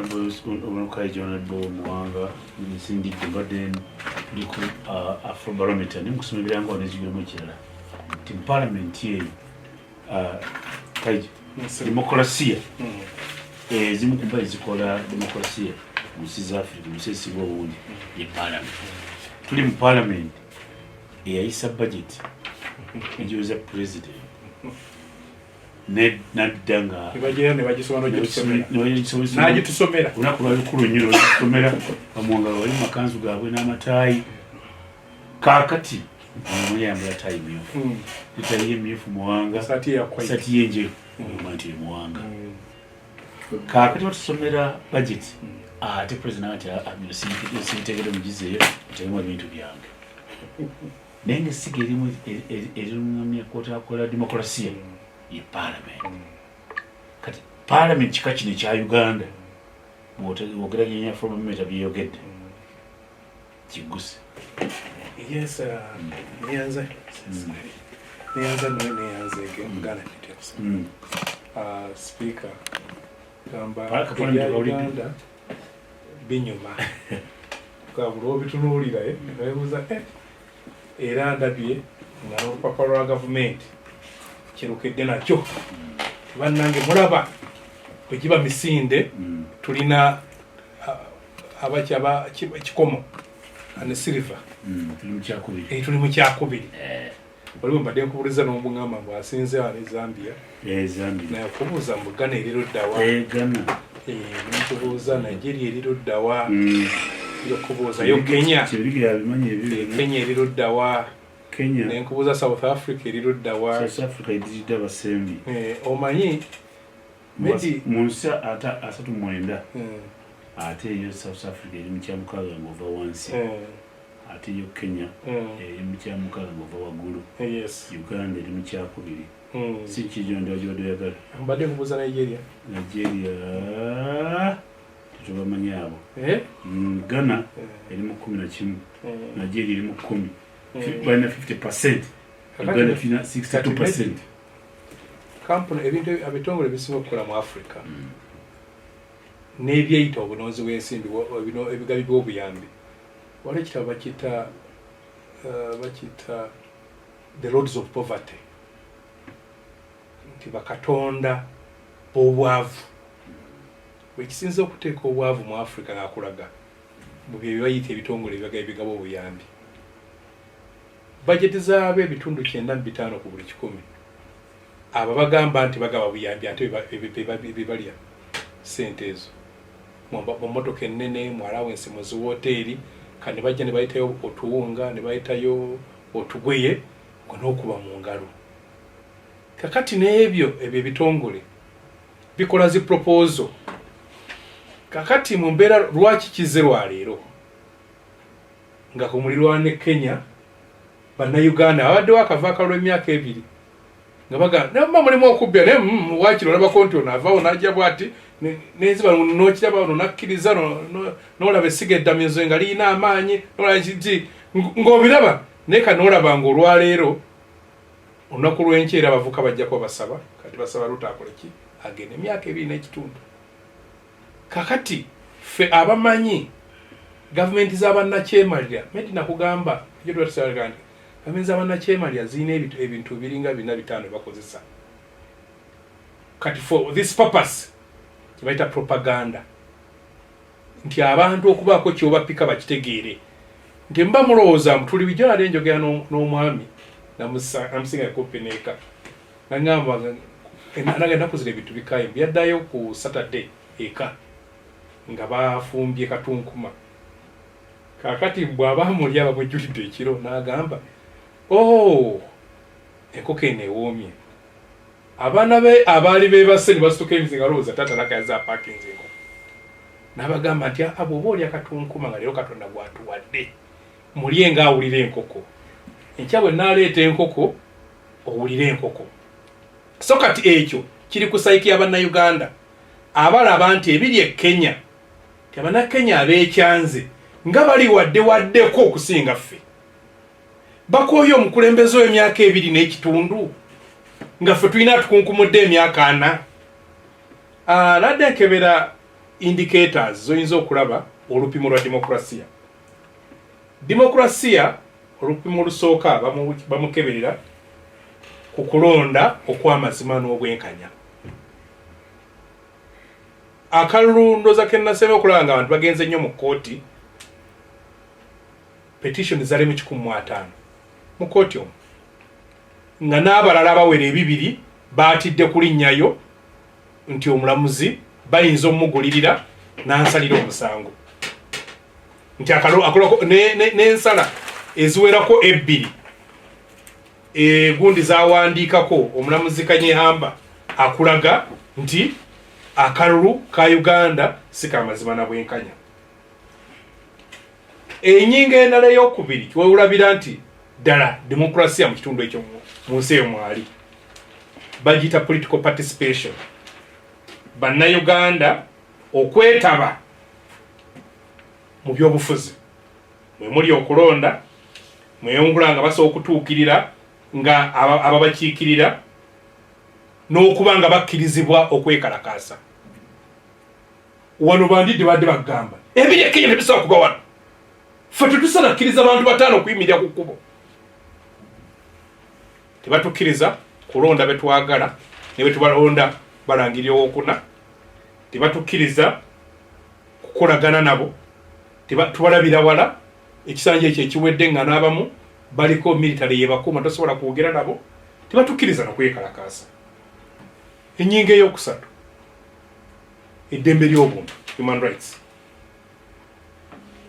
Honorable Mwanga nisindidde mbadde ndi ku Afrobarometer ndimusoma ebirango n'ekigiramo kirala nti Parliament eyo demokrasia ezimu ku mbali zikola demokrasia mu South Africa mu nsi obundi ye Parliament tuli mu Parliament eyayisa budget egiweza president naddanga nagitusomera olunaku lwalukulu nnyo lwagisomera bamwangala wali makanzu gaabwe n'amataayi kaakati omuli yambala taayi myufu tutayiye myufu Muwanga sati yenjeru nti Muwanga kaakati batusomera budget ate president ati sintegere mugizeeyo ntegemu ebintu byange naye ng'essiga erimu erirungamya kwotakola demokrasia ye Parliament kati Parliament kika kino ekya Uganda bw'ogeraganya Afrobarometer byeyogedde kiguse yes nianza Uganda speaker gamba Uganda binyuma kaburo bitunuulira nayebuza era ndabye nga n'olupapula lwa gavumenti kirukedde nakyo bannange mulaba bwe kiba misinde tulina abakyaba kikomo ane silver tuli mu kyakubiri waliwo mbadde nkubuliza n'omugamba mbw asinze wano Zambia naye okubuuza mu Ghana eriruddawa nkubuuza Nigeria eriruddawa okubuuzayo Kenya eriruddawa nenkubuuza South Africa eriruddawa omanyi mu nsi asatu mwenda ate eyo South Africa eri mu kyamukaaga ng'ova wansi ate yo Kenya eri mu kyamukaaga ng'ova waggulu Uganda eri mu kyakubiri si kijonda gy'odde oyagala mbadde nkubuuza Nigeria tetubamanyi abo Ghana eri mu 11 Nigeria eri mu 10 balina 50% Uganda tulina 62%. Kampuni ebintu abitongole bisinga okukola mu Africa n'ebyeyita obunoozi bw'ensimbi ebigabi by'obuyambi waliwo ekitabo bakita The Roads of Poverty nti bakatonda b'obwavu bwekisinza okuteeka obwavu mu Africa ng'akulaga mu bye bayita ebitongole ebigaba obuyambi bajeti zaabe ebitundu 9.5 ku buli 100 aba bagamba nti bagaba buyambi ate bibalya sente ezo mu motoka ennene mu allowance mu ziwoteri kandi bajja ne bayitayo otuwunga ne bayitayo otugweye n'okuba mu ngalo kakati n'ebyo ebyo bitongole bikola zi proposal kakati mu mbeera lwaki kizerwa leero nga ku mulirwa ne Kenya bannayuganda abaddewo akavaaka lw'emyaka 2 nga baga namba mulimu okubbya ne wakiro olabako nti ono avaawo n'ajja bw'ati n'enziba n'okiraba ono nakkiriza n'olaba essiga eddamizo nga liyina amaanyi n'olaba kiki ng'obiraba naye ka n'olaba ng'olwaleero olunaku lw'enkeera abavuka bajja kuba basaba kati basaba Ruto akole ki agenda emyaka 2 n'ekitundu kakati ffe abamanyi gavumenti z'abannakyemalira medi nakugamba ekyo tubatusalaga nti gavumenti z'abannakyemalira zirina ebintu biringa 4-5 bakozesa kati for this purpose kibaita propaganda nti abantu okubaako kyobapika bakitegeere nti mba mulowooza tuli bijjo ate njogera n'omwami namusinga ekopeneeka nagamba nange nakuzira ebintu bikaye byaddayo ku Saturday eka nga bafumbye katunkuma kakati bw'aba muli abamujjulidde ekiro n'agamba enkoko eno ewoomye abaana be abaali beebase ne basituka emizinga lowooza taata nakayaza aparkinze enkoko n'abagamba nti abo oba oli akatunkuma nga leero Katonda gwatuwadde mulye nga awulira enkoko enkya bwe naaleeta enkoko owulira enkoko so kati ekyo kiri ku sayiki y'abannayuganda abalaba nti ebiri e Kenya ti abannakenya abeekyanze nga bali waddeko okusinga ffe bakooye omukulembeze w'emyaka 2 n'ekitundu nga ffe tulina tukunkumudde emyaka 4 ladde nkebera indicators zoyinza okulaba olupimo lwa demokrasia. Demokrasia olupimo lusooka bamukeberera ku kulonda okw'amazima n'obwenkanya. Akalulu ndoza kennasema okulaba nga abantu bagenze nnyo mu kkooti, petition zali mu 150 mu kkooti omwo, nga n'abalala abawera 2 baatidde kulinnyayo nti omulamuzi bayinza omugulirira n'ansalira omusango. Nti akolako n'ensala eziwerako 2 gundi zawandiikako omulamuzi Kanyehamba akulaga nti akalulu ka Uganda si kamazima na bwenkanya. Enyinga endala ey'okubiri kiwulabira nti ddala demokrasia mu kitundu ekyo mu nsi eyo mwali bagiyita political participation. Bannayuganda okwetaba mu byobufuzi mwe muli okulonda, mweyongula nga basobola okutuukirira nga ababakiikirira n'okuba nga bakkirizibwa okwekalakaasa. Wano bandidde badde bagamba ebiri Kenya tebisobola kuba wano, ffe tetusobola kkiriza abantu 5 okuyimirira ku kkubo. Tebatukkiriza kulonda betwagala ne betubalonda balangirira okuna. Tebatukkiriza kukolagana nabo, tubalabira wala ekisanja ekyo ekiwedde nga n'abamu baliko military yebakuuma tosobola kwogera nabo. Tebatukkiriza n'okwekalakaasa. Ennyinga ey'okusatu eddembe ly'obuntu, human rights.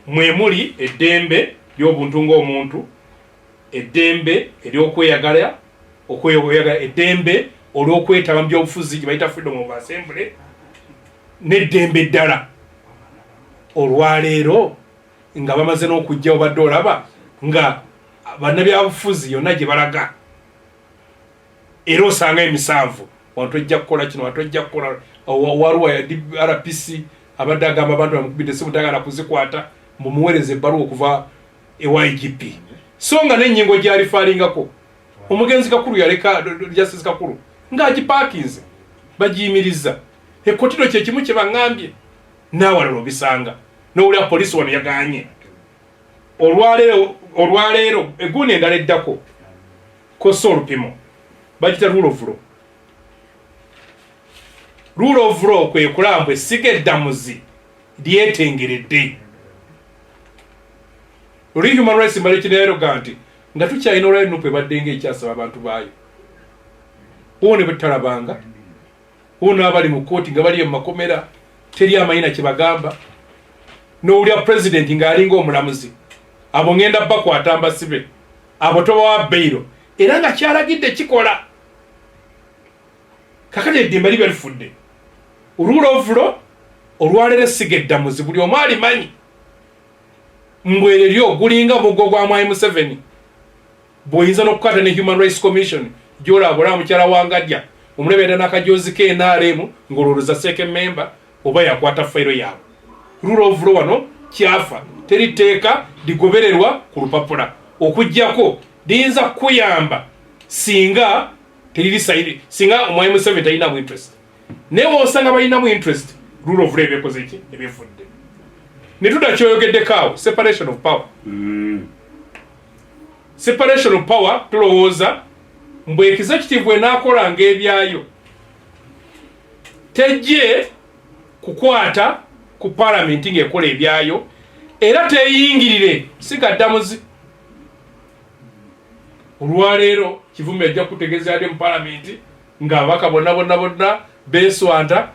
Mwe muli eddembe ly'obuntu ng'omuntu, eddembe ery'okweyagala, eddembe olw'okwetaba mu byobufuzi gye bayita freedom of assembly, n'eddembe eddala olwaleero nga bamaze n'okujja obadde olaba nga bannabyabufuzi yonna gye balaga era osanga emisanvu wantu ojja kukola kino, wantu ojja kukola waliwo RPC abadde agamba abantu bamukubidde si mutagala kuzikwata mumuweereza ebbaluwa okuva ewa IGP. So nga n'ennyingo gy'alifaalingako omugenzi Kakulu yaleka Justice Kakulu ng'agipaakinze bagiyimiriza. Ekotiro kye kimu kye baŋŋambye n'awalala obisanga n'owulira poliisi wano yagaanye. Olwaleero eguuni endala eddako kosa olupimo bagita rule of law. Rule of law kwe kulambwa essiga eddamuzi lyetengeredde. Oli human rights mbalekineero ganti nga tukyalina olwali nupe baddenga ekyasaba abantu baayo. Wone betalabanga wone abali mu kkooti nga bali mu makomera teri amayina kye bagamba. N'owulira president ng'alinga omulamuzi abo ngenda bakwata mbasibe abo tobawa bbairo era nga kyalagidde kikola. Kakati eddembe liba lifudde. Rule of law olwaleero essiga eddamuzi buli omu alimanyi mbwereryo gulinga muggo gwa Mwai Museveni bw'oyinza n'okukwata ne Human Rights Commission gy'olabula mukyala wangadya omulebeera n'akajoozi ke NRM ng'olowooza seeke member oba yakwata fayiro yaabwe. Rule of law wano kyafa, teri tteeka ligobererwa ku lupapula okuggyako liyinza kukuyamba singa teriri sayiri, singa Mwai Museveni talinamu interest. Naye w'osanga balinamu interest, rule of law ebeekoze ki ebifudde. Ne tudakyoyogeddeko awo separation of power. Separation of power tulowooza mbwe executive enaakolanga ebyayo tejje kukwata ku parliament ng'ekola ebyayo era teeyingirire sigaddamuzi. Olwaleero Kivumbi ajja kutegeeza ate mu parliament ng'ababaka bonna beeswanta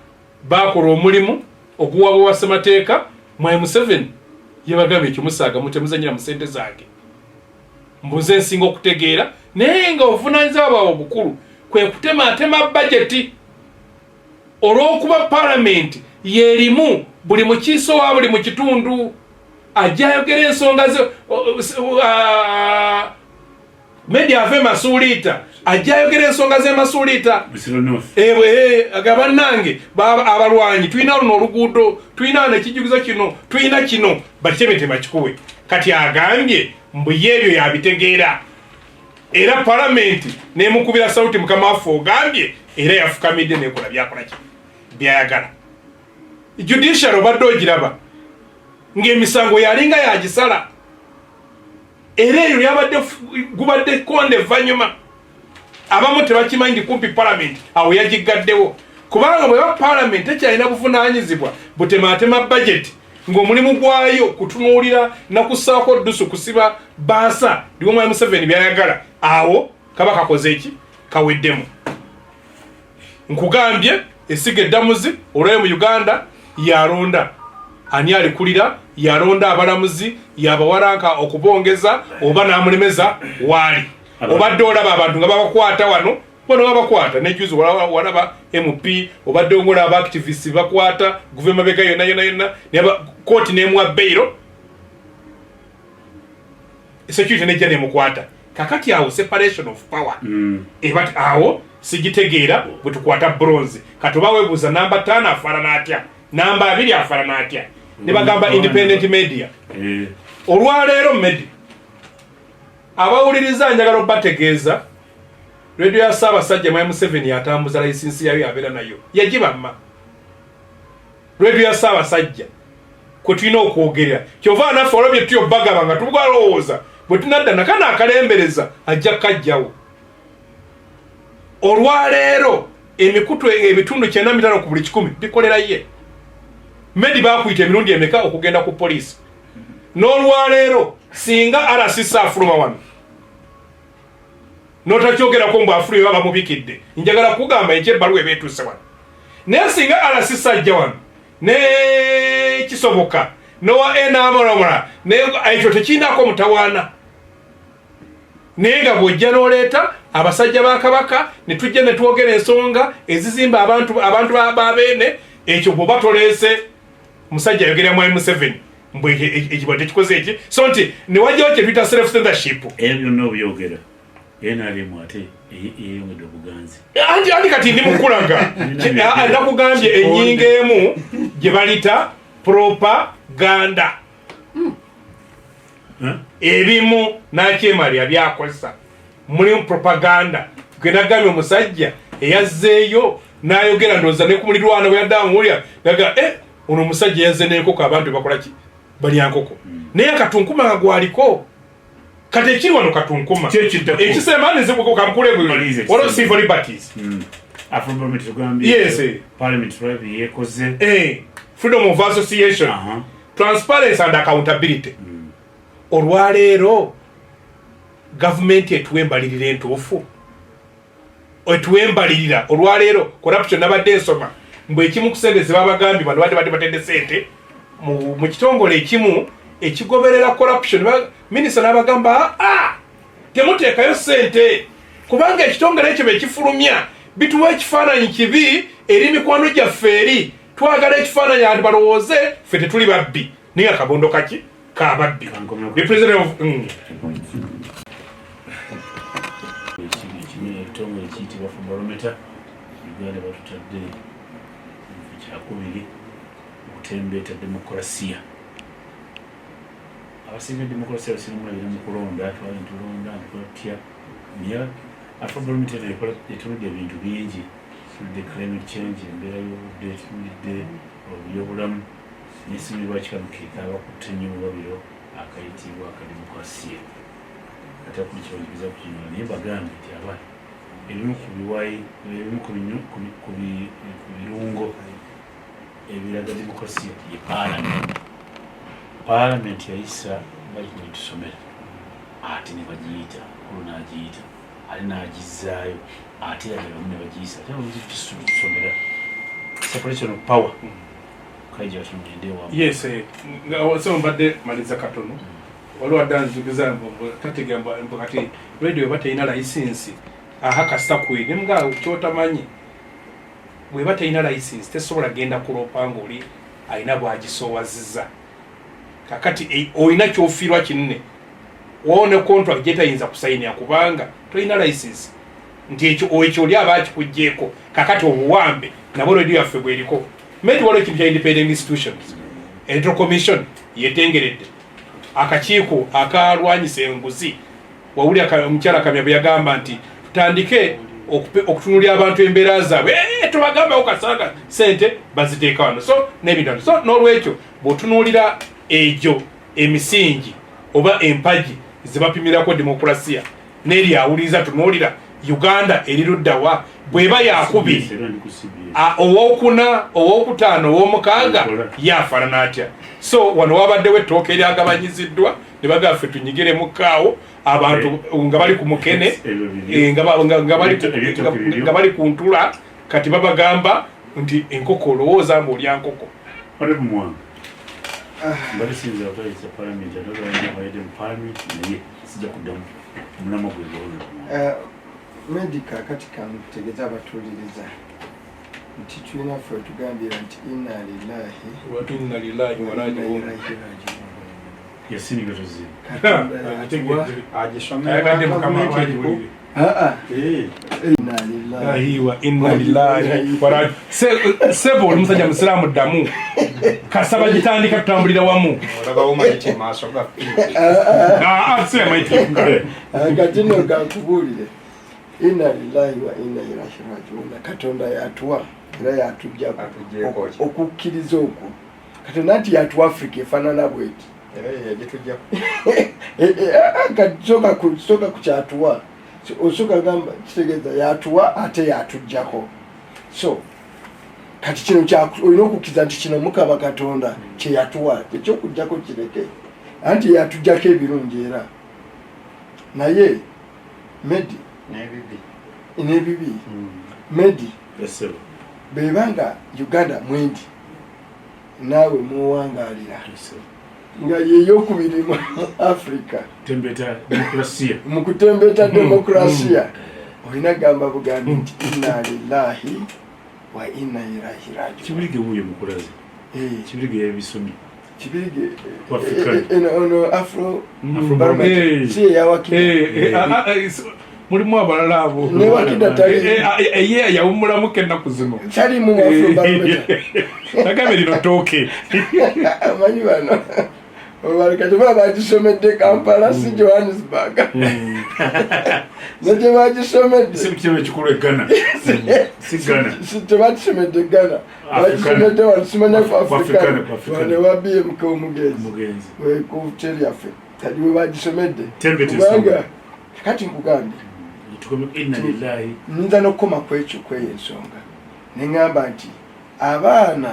baakola omulimu okuwabwa ssemateeka. Mwai Museveni yebagamba ekimusaaga mutemuzanyira mu ssente zange mbuze nsinga okutegeera naye nga obuvunaanyizibwa bwawe obukulu kwe kutematema bajeti olw'okuba parliament yeerimu buli mukiise wa buli mu kitundu ajja ayogera ensonga ze media ave masuuliita ajja ayogera ensonga z'emasuuliita agaba nange abalwanyi tulina luno oluguudo tulina nekijugizo kino tulina kino bakiteme tebakikuwe. Kati agambye mbu yeebyo yabitegeera era palamenti nemukubira sauti mukama waffe ogambye era yafukamidde nekola byakola ki byayagala. judicial obadde ogiraba ng'emisango yalinga yagisala era eyo yabadde gubadde konde evanyuma abamu tebakimanyi ndi kumpi parliament awo yagigaddewo kubanga bwe ba parliament tekyalina buvunaanyizibwa butematema budget ng'omulimu gwayo kutunuulira nakussaako ddusu kusiba baasa ndiwo Museveni byayagala awo kaba kakoze eki kaweddemu nkugambye esiga eddamuzi olwayo mu Uganda yalonda ani alikulira yalonda abalamuzi yabawaranka okubongeza oba namulemeza wali obadde olaba abantu nga babakwata wano babakwata nejuzi walaba MP obadde ongola aba activists bakwata guvema beka yonna kooti nemuwa bailo security nejja nemukwata kakati awo separation of power ebati awo sigitegeera bwe tukwata bronze katoba webuuza namba 5 afaanana atya namba 2 afaanana atya ne bagamba independent media olwaleero media abawuliriza njagala obategeeza radio ya Ssaabasajja Mwai Museveni yatambuza license yayo yabeera nayo yagibamma radio ya Ssaabasajja kwe tulina okwogerera kyova naffe olabye tuyobagaba nga tubwalowooza bwe tunadda nakana akalembereza ajja kajjawo olwaleero emikutu ebitundu 95 ku buli 100 bikolera ye medi bakuyita emirundi emeka okugenda ku poliisi n'olwaleero singa arasisa afuluma wano notakyogerako mbu afuluma bamubikidde njagala kugamba ekyebbaluwa ebeetuuse wano naye singa arasisa ajja wano ne kisoboka nowa enamalamola ekyo tekiinako mutawaana naye nga bw'ojja n'oleeta abasajja ba Kabaka ne tujja ne twogera ensonga ezizimba abantu babeene ekyo bw'oba toleese musajja ayogera Mwai Museveni mbwe ekibadde kikoze eki so nti ne wajjawo kye tuyita self censorship ebyo byonna obyogera NRM ate eyongedde obuganzi anti kati ndi mukulaga ndakugambye ennyingo emu gye balita propaganda ebimu nakyemalya byakozesa mulimu propaganda genagambye omusajja eyazzeeyo n'ayogera ndowooza ne ku mulirwana bwe yaddamuwulya naga ono omusajja yazze n'enkoko abantu bakola ki balya nkoko naye akatunkuma nga gwaliko kati ekiri wano katunkuma ekisembanizibwa kamukule bwe waliwo civil liberties yes parliament drive yekoze freedom of association transparency and accountability olwaleero gavumenti etuwembalirira entuufu etuwembalirira olwaleero corruption nabadde ensoma mbwe ekimu ku sente zebabagambye bano badde batedde sente mu kitongole ekimu ekigoberera corruption minisita n'abagamba temuteekayo sente kubanga ekitongole ekyo bekifulumya bituwa ekifaananyi kibi eri mikwano gyaffe eri twagala ekifaananyi anti balowooze ffe tetuli babbi naye akabondo kaki kababbi ekitongole kiyitibwa Afrobarometer Uganda batutadde mu kyakubiri okutembeeta demokrasiya abasinga demokrasiya basinga mu kulonda twali ntulonda ntutya naye Afrobarometer etuludde ebintu bingi tuludde climate change embeera y'obudde tuludde obulyobulamu n'esimirwa kikano keekaaba kutte nnyo mulabiro akayitibwa akademokrasiya ate kuli kibanjiriza ku kino naye bagambye nti abaana ebimu ku biwayi ebimu ku birungo ebiraga demokrasiya ye parliament yayisa bali kutusomera ate ne bagiyita kulo n'agiyita ali n'agizaayo ate yagalamu ne bagiyisa ate batusomera separation of power kaija kimugende wa yes so mbadde maliza katono waliwo addanzugiza tategamba kati radio batayina license kasita nga kyotamanyi bwe batayina license tesobola genda kulopa ng'oli alina bwagisoowazizza kakati olina kyofiirwa kinene woone contract gyetayinza kusayinira kubanga tolina license nti ekyo oli aba akikugjeeko kakati obuwambe nabo radio yaffe bweriko meti waliwo ekintu kya independent institutions electoral commission yetengeredde akakiiko akalwanyisa enguzi wawuli omukyala Kamya bwe yagamba nti tutandike okutunulira abantu embeera zaabwe tubagambawo kasanga sente baziteeka wano so n'ebintu so n'olwekyo bw'otunuulira egyo emisingi oba empagi zebapimirako demokrasiya n'eryawuliriza tunuulira Uganda eriruddawa bw'eba yakubiri owokuna owokutaano owomukaaga yafaanana atya so wano wabaddewo ettooka eryagabanyiziddwa ne bagaffe tunyigire mukaawo abantu nga bali ku mukene nga bali ku ntula kati babagamba nti enkoko olowooza mba olya nkoko balisinza abayiza palamenti atagabayede mu palamenti naye sijja kuddamu omulama gwe medica kati kamutegeeza abatuliriza nti tulina ffe tugambira nti inna lillahi wa inna ilaihi rajiun yasiniga tozini inna lillahi sebo oli musajja musiraamu ddamu kasaba gitandika tutambulira wamu katino gankubuulire inna lillahi wa inna ilaihi rajiun katonda yatuwa era yatujjako okukkiriza okwo katonda nti yatuwa Africa efaanana bweti soka kukyatuwa osoka gamba kitegeeza yatuwa ate yatujjako so kati kino olina okukkiriza nti kino Mukama Katonda kyeyatuwa ekyokujjako kireke anti yatujjako ebirungi era naye medi n'ebibi medi bebanga Uganda mwendi naawe muwangaalira nga yeyokubiri mu Africa mu kutembeeta demokrasiya olina gamba bugambi nti inna lillahi wa inna ilaihi rajiun kibirige wuyo mukulaze kibirige yebisomye kibirige ono afro si yawakida mulimu abalala abo newakida tali ye yawumulamu kennaku zino kyali mu afro barometer nagambe lino tooke amanyi bano obalekati baba bagisomedde Kampala si Johannesburg nakye bagisomedde ekikulu eggana si Ghana tebagisomedde Ghana bagisomedde walusimanya ku Afrika wane wa BMK omugenzi wekuteri yaffe kati we bagisomedde kubanga kati nkugambye nza n'okukoma kwekyo kweyo ensonga neŋŋamba nti abaana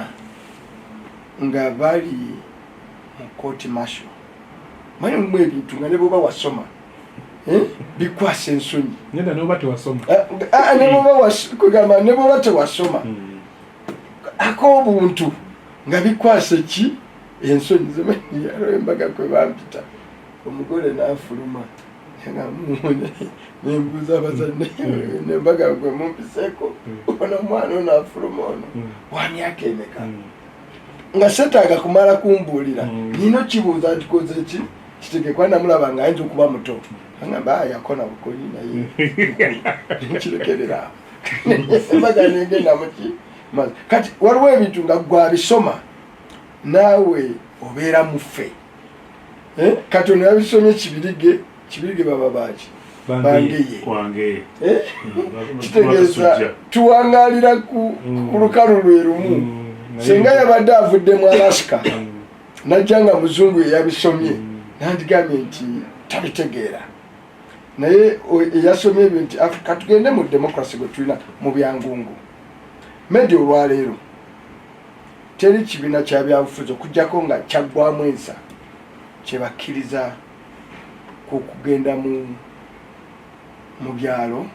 nga bali mu kooti masho manyi mu ebintu nga ne bwoba wasoma bikwasa ensonyi ne bwoba tewasoma ak'obuntu nga bikwasa ki ensonyi zembaga kwe bampita omugole n'afuluma nembuuza abazadde nembaga gwe mumpiseeko ono omwana ono afuluma ono wa myaka emeka nga setaaga kumala kumbuulira nino kibuuza nti koze ki kitegekwa namulaba nga ayinza okuba muto agamba yakona bukoli naye nkirekerera embaga negenda muki kati waliwo ebintu nga gwabisoma naawe obeera muffe kati ono yabisomye kibirige baba baki bangeye kitegeeza tuwangaalira ku lukalu lwe lumu singa yabadde avudde mu Alaska najja nga muzungu eyabisomye nandigambye nti tabitegeera naye eyasomye ebyo nti Afrika tugende mu demokrasi gwe tulina mu byangungu medi olwaleero teri kibiina kya byabufuzi okugjako nga kyaggwamu ensa kyebakkiriza ku kugenda mu byalo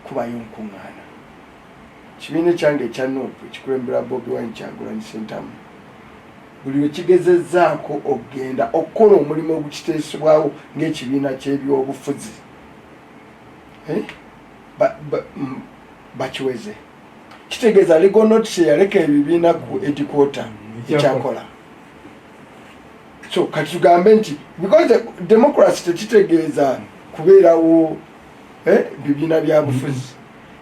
kubayo nkuŋŋaana kibiina ekyange ekya Nuupu kikulembera Bobi Wine Kyagulanyi Ssentamu buli lwe kigezezzaako okgenda okukola omulimu ogukiteesebwawo ng'ekibiina ky'ebyobufuzi bakiweze kitegeeza legal notice yaleka ebibiina ku headquarter ekyakola so kati tugambe nti because democracy tekitegeeza kubeerawo bibiina bya bufuzi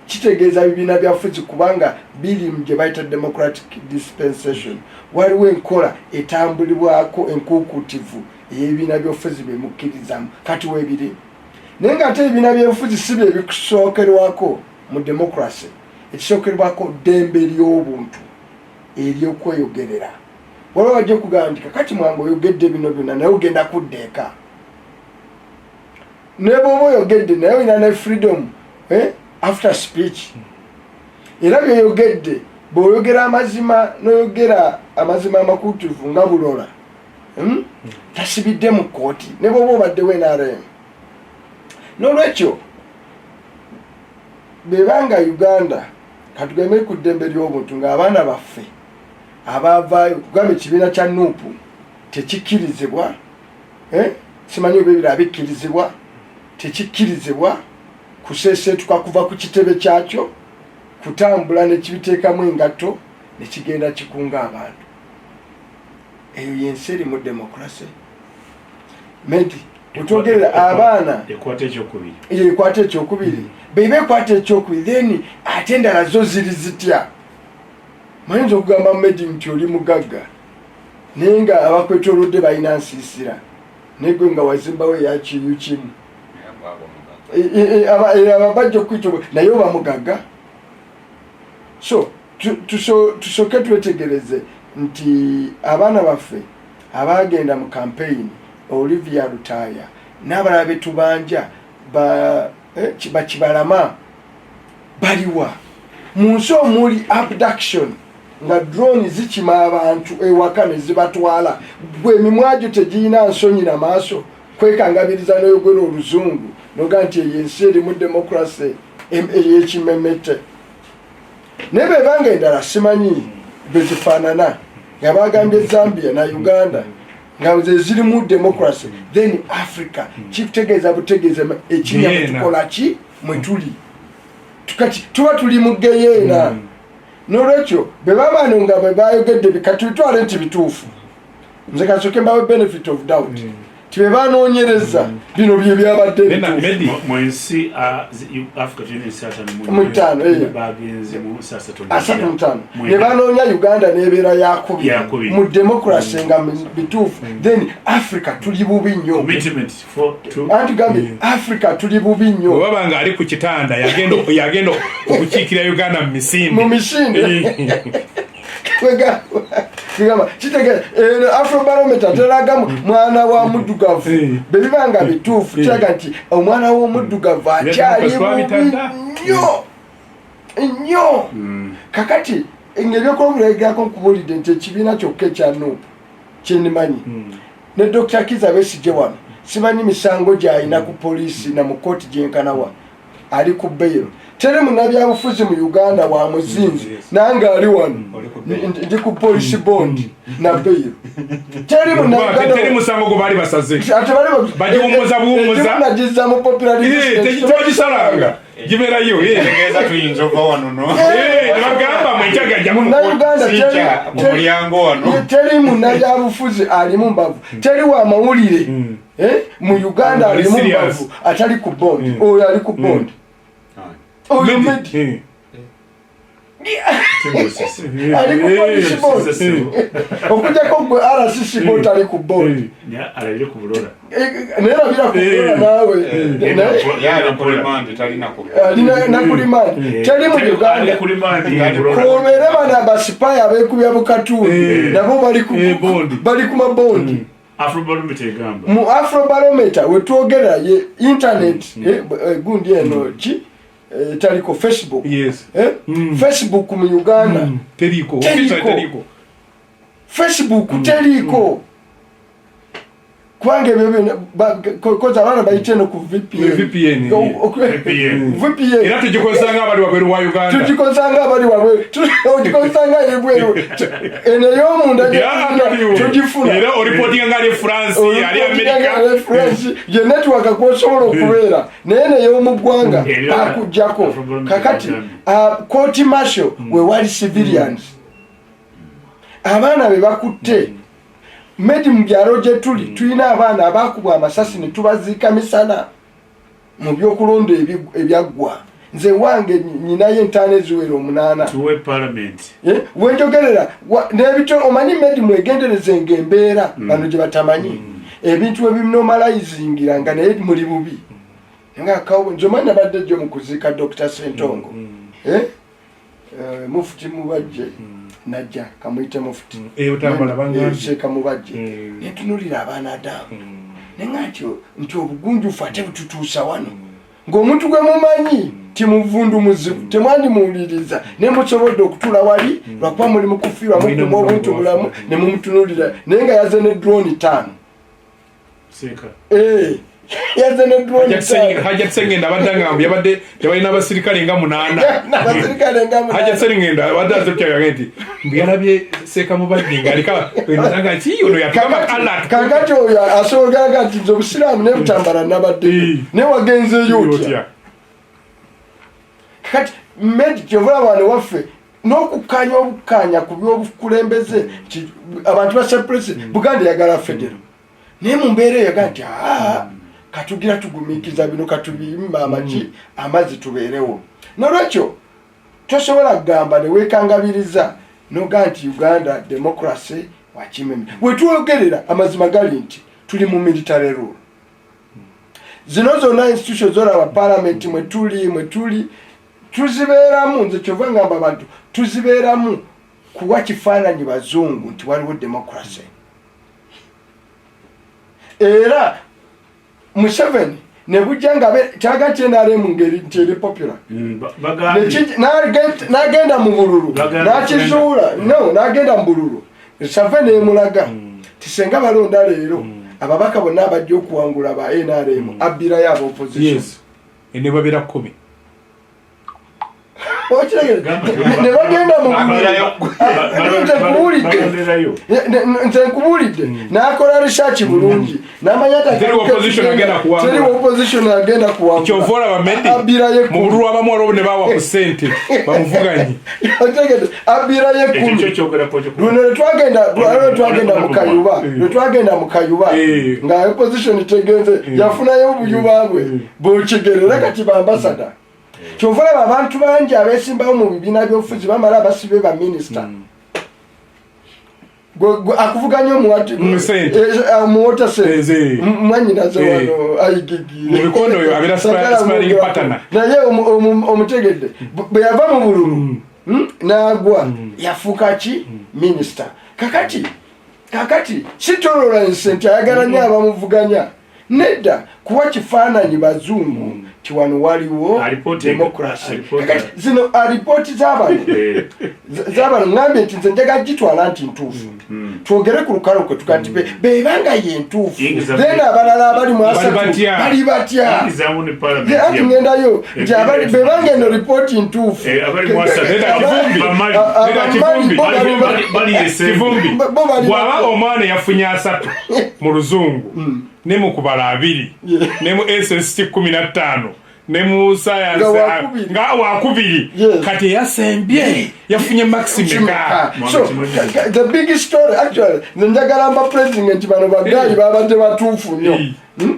kitegeeza bibiina bya bufuzi kubanga biri mu gye bayita democratic dispensation waliwo enkola etambulibwako enkuukutivu ey'ebibiina by'obufuzi bemukkirizamu kati weebiri naye ng'ate ebibiina byenfuzi si bye bikusookerwako mu democracy. Ekisookerwako ddembe ly'obuntu ery'okweyogerera. Waliwo bajja okugamba nti kakati Mwangi oyogedde bino byonna naye ogenda kudda eka. Ne bw'oba oyogedde naye olina ne freedom after speech. Era by'oyogedde bw'oyogera amazima n'oyogera amazima amakuutuufu nga bulola tasibidde mu kkooti ne bw'oba obaddewo NRM. N'olwekyo bebanga Uganda katugambe ku ddembe ly'obuntu ng'abaana baffe abavaayo kugambe ekibiina kya Nuupu tekikkirizibwa, simanyi oba ebirala bikkirizibwa, tekikkirizibwa kuseeseetuka kuva ku kitebe kyakyo kutambula ne kibiteekamu engatto ne kigenda kikunga abantu. Eyo y'ensi eri mu democracy. Medi otwogerera abaana ekwata ekyokubiri beiba ekwata ekyokubiri then ate endala zo ziri zitya. Mayinza okugamba Medi nti oli mugagga naye nga abakwetoolodde balina nsiisira naye gwe nga wazimbawo eyakiyu kimu ababajja okuyita naye oba mugagga. So tusooke twetegereze nti abaana baffe abagenda mu campaign Olivia Lutaya n'abalala betubanja bakibalama baliwa mu nsi omuli abduction nga drone zikima abantu ewaka ne zibatwala gwe emimwa gyo tegirina nsonyi na maaso kwekangabiriza n'oyogera oluzungu noga nti eyensi eri mu democracy ey'ekimemete. Naye bebanga endala simanyi bezifaanana nga bagambye Zambia na Uganda nga ziri mu democracy then Africa kikutegeeza butegeeza ekinya tukola ki mwe tuli tukati tuba tuli mu geyeena. N'olwekyo bebabano nga bebayogedde bikati bitwale nti bituufu nze kasooke mbawe benefit of doubt tibebanoonyereza bino bye byabadde mu nsi Africa ne banoonya Uganda n'ebeera yakubiri mu democracy nga bituufu then Africa tuli bubi nnyo anti gambe Africa tuli bubi nnyo baba nga ali ku kitanda yagenda okukiikira Uganda mu misinde kigamba kitegere Afrobarometer teragamu mwana wa muddugavu bebibanga bituufu kiraga nti omwana w'omuddugavu akyali nnyo kakati ng'ebyokulabulagirako nkubulidde nti ekibiina kyokka ekya Nuupu kyendimanyi ne Dr. Kizza Besigye wano simanyi misango gy'alina ku poliisi na mu kooti gyenkanawa ali ku beyiro. Teri munnabyabufuzi mu Uganda wa muzinzi nange ali wano ndi ku police bond na beyiro. Teri musango gwe baali basaze bagiwummuza buwummuza nagiza mu popularity tekisalanga gibeerayo tegeeza tuyinza ova wano no bagamba mwekyagajja mulyango wano teri munnabyabufuzi ali mu mbavu teri wa mawulire mu Uganda ali mu mbavu atali ku bond oyo ali ku bond oyo Medi ali ku police bond okujjako gwe RCC bond ali ku bond alabire ku bulola nerabira ku bulola naawe nakulimandi teri mu Uganda kubeere bana abasipaya abeekubya bukatuuni nabo bali ku mabondi. Mu Afrobarometer wetwogerera ye internet gundi eno ki taliko Facebook Facebook mu Uganda teriko Facebook teriko kwange koza abana bayite no ku VPN era tugikozanga abali wabweru wa Uganda tugikozanga abali wabweru tugikozanga ebweru ene y'omunda tugifuna era reporting nga ali France ali America ye network kw'osobola okubeera naye ne y'omu ggwanga akujjako kakati court martial we wali civilians abaana be bakutte Medi mu byalo gye tuli tulina abaana abaakubwa amasasi ne tubaziika misana mu byokulonda ebyaggwa. Nze wange nyinayo entaano eziwera 8 tuwe parliament wenjogerera n'ebito omanyi Medi mwegenderezenga embeera bano gye batamanyi ebintu ebinoomalayizingira nga naye muli bubi nga kawo njoma nabadde jo mukuzika Dr. Sentongo mufuti mubajje najja kamuyite mufuti utambala banga sheka mubajje netunulira abana adamu nengatyo nti obugunjufu ate bututuusa wano ng'omuntu gwe mumanyi timuvundu muzibu temwandi muwuliriza ne musobodde okutula wali lwakuba muli mukufiirwa mukuma obuntu bulamu ne mumutunulira naye nga yaze ne drone 5 yaze ne drone 5 Hajat Sengenda abadanga yabadde yabalina abasirikale nga 8 Hajat Sengenda abadde azokya agenti mbiyalabye Seeka Mubajje ngalika wenanga ki ono yakama Allah kakati oyo asogaga nti obusiraamu ne butambala nabadde ne wagenze yotya kati medi kyova wano waffe n'okukanya obukanya ku by'obukulembeze abantu ba suppress Buganda yagala federo naye mu mbeera yaga nti katugira tugumiikiza bino katubimba amaki amazi tubeerewo nolwekyo tosobola kugamba ne weekangabiriza noga nti Uganda democracy wakimeme wetwogerera amazima gali nti tuli mu military rule zino zonna institutions z'olaba parliament mwetuli tuzibeeramu nze kyova ngamba abantu tuzibeeramu kuwa kifaananyi bazungu nti waliwo democracy era Museveni ne bujja nga kyaga kyendale mu ngeri nti eri popular n'agenda mu bululu n'akizuula n'agenda mu bululu Museveni emulaga tisenga balonda leero ababaka bonna abajja okuwangula ba NRM abbirayo aba opposition ne babira 10 ne bagenda mu nze nkubulidde n'akola research bulungi n'amanya teri opposition agenda kuwangula kyovoola bamedi mu bululu abamu waliwo ne bawa ku ssente bamuvuganye abbirayo 10 luno lwetwagenda mu Kayuba nga opposition tegenze yafunayo obuyuba bwe bwokigerera kati bambasada kyovula abantu bangi abesimbawo mu bibiina by'obufuzi bamala abasibe ba minisita akuvuganya omuwotase mwanyinaze wano naye omutegedde bwe yava mu bululu n'agwa yafuuka ki minisita kakati sitololence nti ayagala nnyo abamuvuganya nedda kuwa kifaananyi bazungu ti wano waliwo democracy zino alipooti z'abano ngambye nti nze njagala gitwala nti ntuufu twogere ku lukalo kwe tuga nti bebanga ye ntuufu then abalala abali mu asatu bali batya ati ngendayo nti bebanga eno lipooti ntuufu bw'aba omwana yafunye 3 mu luzungu ne mu kubala 2 ne mu SST 15 ne mu science nga wakubiri kati yasembye yafunye maximum so the big story actually njagala mba president bano bagayi babadde batuufu nnyo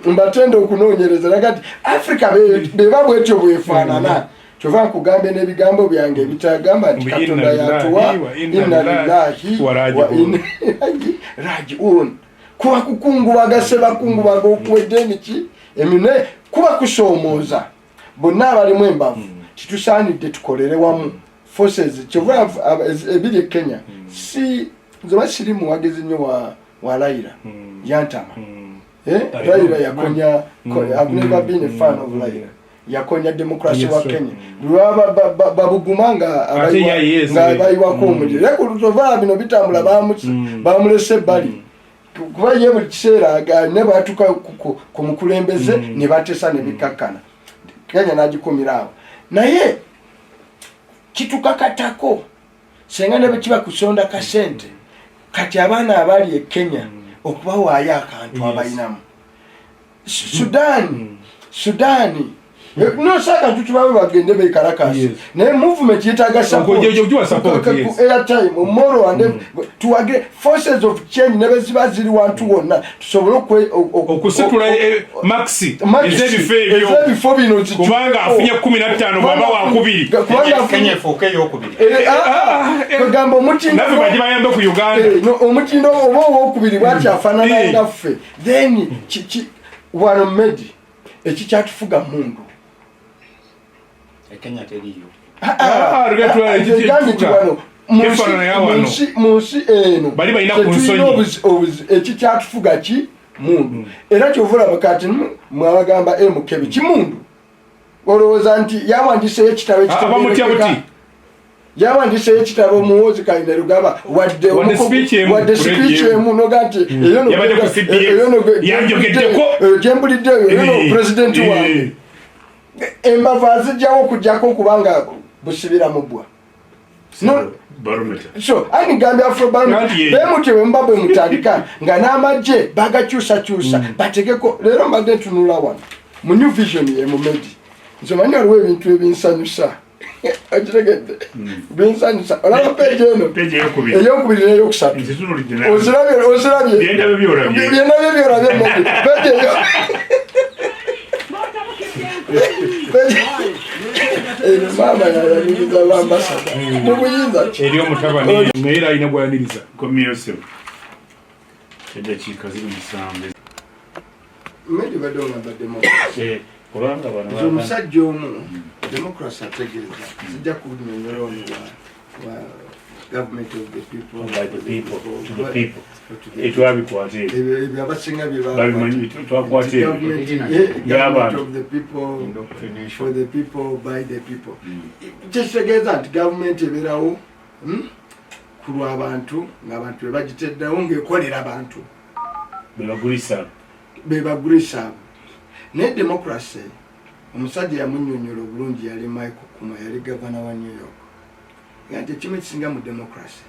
mbatende okunoonyereza nakati Africa beba bwetyo bwefaanana kyova kugambe n'ebigambo byange ebitagamba nti Katonda yatuwa inna lillahi wa inna ilaihi raji'un kuba kukungubaga sebakungubaga okuwedde emiki emine kuba kusoomooza bonna abalimu embavu titusaanidde tukolere wamu forces kyova ebiri Kenya si nze siri muwagezi nnyo wa Raila yantama Raila yakonya I've never been a fan of Raila yakonya demokrasi wa Kenya lwaba babugumanga abayiwako omuliro lekulutovaa bino bitambula bamulese bali kuba ye buli kiseera ne batuka ku mukulembeze ne batesa ne bikakkana Kenya nagikumirawo naye kitukakatako senga ne kiba kusonda kasente kati abaana abali e Kenya okubawaayo akantu abayinamu Sudani no saka tutubawe bagende bekalakasi naye movement yetaga support airtime moral and to agree forces of change never ziri wantu wonna tusobole okusitula maxi ezebifo bino kubanga afunye 15 baba wakubiri Kenya efuuke eyokubiri kugamba omutindo nafe bagibayambe ku Uganda omutindo oba owokubiri bwakyafaanana ngaffe then wano medi ekikyatufuga mundu Kenya teriyo munsi eno ekikyatufuga ki mundu era kyovulaba kati mwabagamba Mukebi kimundu olowooza nti yawandiseyo ekitabo yawandiseyo ekitabo Muhoozi Kayinda Lugaba wadde speech emu noga nti gyembuliddeyo eyo pulezidenti wange embavu azijjawo okujjako kubanga busibira mu bbwa so anigambye Afrobarometer bemutyo bwe muba bwe mutandika nga n'amagye bagakyusakyusa bategeko leero mbadde ntunula wano mu New Vision ye mu Medi nze manyi waliwo ebintu ebinsanyusa okitegedde binsanyusa olaba peegi eno eyokubiri n'eyokusatu ozirabye byendabye byolabye Medi peegi eyo mama yayaniriza bambasada mu buyinza eri omutabani naye alina gwayaniriza komyose edakiika ziri musanvu Medi badde ogamba democracy kubanga bano omusajja omu democracy ategeeza zijja kunyonyola ono wa government of the people by the people to the people etwabikwate ebyo abasinga babimanyi twakwate government of the people for the people by the people kitegeeza nti gavumenti ebeerawo ku lw'abantu ng'abantu bebagiteddewo ng'ekolera abantu bebagulisa naye democracy omusajja yamunnyonnyola obulungi yali Michael Kuma yali gavana wa New York nti ekimu ekisinga mu democracy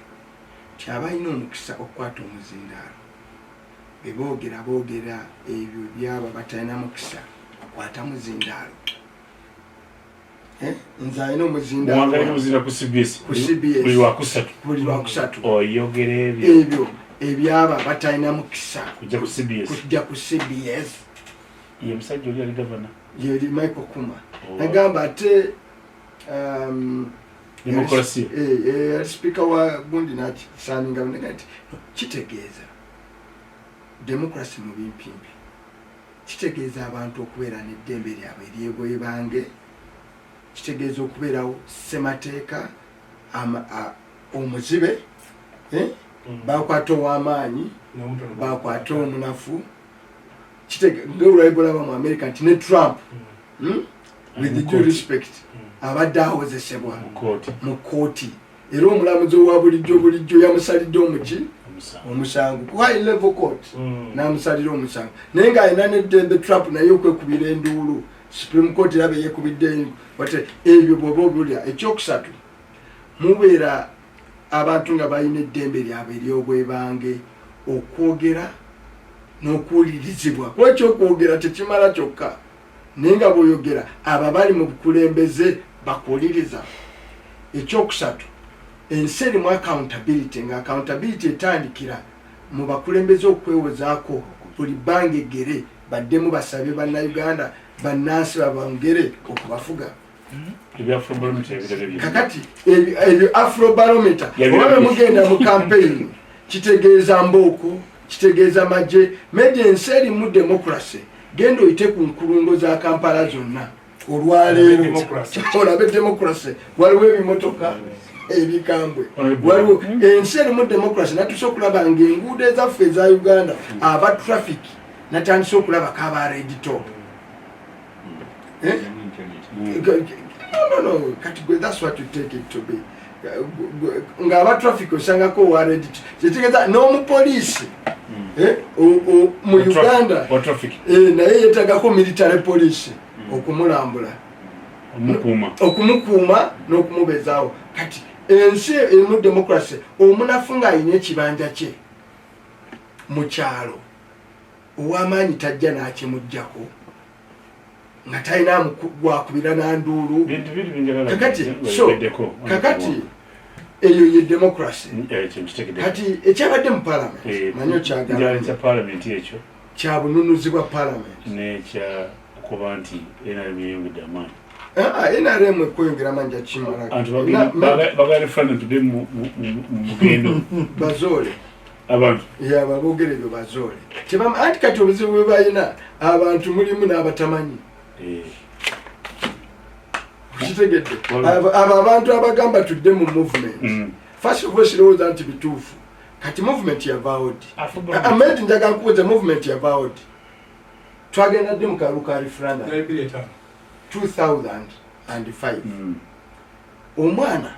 kyaba alina omukisa okukwata omuzindaalo boogera ebyo byaba batalina mukisa akwata muzindaalo nze alina omuzindaalo ku CBS buli lwakusatu oyogera ebyo ebyaba batalina mukisa kujja ku CBS ye musajja oli ali gavana yeri Michael Kuma agamba ate democracy speaker wa gundi nati saninga nti kitegeeza democracy mu bimpimpi kitegeeza abantu okubeera n'eddembe lyabwe eryebwe bange kitegeeza okubeerawo ssemateeka omuzibe bakwata ow'amaanyi bakwata omunafu ng'olwalibulaba mu America nti ne Trump with due respect abadde awozesebwa mu kooti era omulamuzi owa bulijjo yamusalidde omusango ku high level court n'amusalira omusango naye ng'alina n'eddembe Trump naye okwekubira enduulu Supreme Court erabe yeekubidde ebyo bw'oba obulya ekyokusatu mubeera abantu nga balina eddembe lyabwe ery'obwebange okwogera n'okuwulirizibwa kuba ekyokwogera tekimala kyokka naye nga bw'oyogera abo bali mu bukulembeze bakuwuliriza ekyokusatu ensi erimu accountability nga accountability etandikira mu bakulembeze okwewozaako buli bbanga eggere baddemu basabye bannayuganda bannansi babongere okubafuga kakati ebyo Afrobarometer oba bwe mugenda mu campaign kitegeeza mbooko kitegeeza magye Medi ensi erimu democracy genda oyite ku nkulungo za Kampala zonna olwaleero olabe democracy waliwo ebimotoka ebikambwe waliwo ensi erimu democracy natuse okulaba ng'enguudo ezaffe eza Uganda aba traffic natandise okulaba kaba redito no kati that's what you take it to be ng'aba traffic osangako owa redito kitegeeza n'omupoliisi mu Uganda naye yeetagako military police okumulambula okumukuuma n'okumubezaawo kati ensi erimu democracy omunafu ng'alina ekibanja kye mu kyalo ow'amaanyi tajja n'akimuggyako nga talina gwakubira nanduulu kakati eyo ye democracy kati ekyabadde mu parliament manyi okyagala ekyo kya bununuzi bwa parliament kuba nti NRM yeyongedde amaanyi NRM ekweyongera amaanyi jakimala bagala referendum today mu mugendo bazoole abantu abogere byo bazole tebama anti kati obuzibu bwe bayina abantu mulimu n'abatamanyi kitegedde abo abantu abagamba tudde mu movement first of all kirowooza nti bituufu kati movement yavaawo ddi amedi njaga nkubuuza movement yavaawo ddi twagenda ddi mu kalulu ka referendum 2005 omwana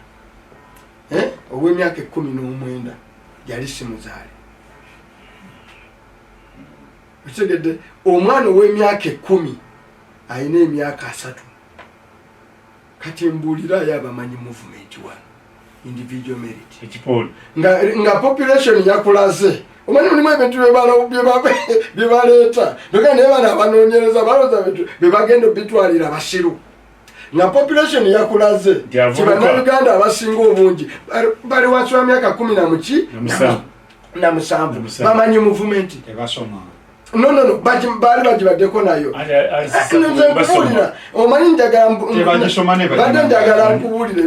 ow'emyaka 19 yali simuzaale kitegedde omwana ow'emyaka 10 ayina emyaka 3 kati mbuulirayo abamanyi movement wano individual merit ekipolo nga population yakulaze omanyi mulimu ebintu bye baleeta beka naye bana abanoonyereza balooza bintu bye bagenda obitwalira basiru nga population yakulaze kibannayuganda abasinga obungi bali wansi wa myaka 17 bamanyi movement no bali bagibaddeko nayo nkubuulira omanyi badde njagala nkubuulire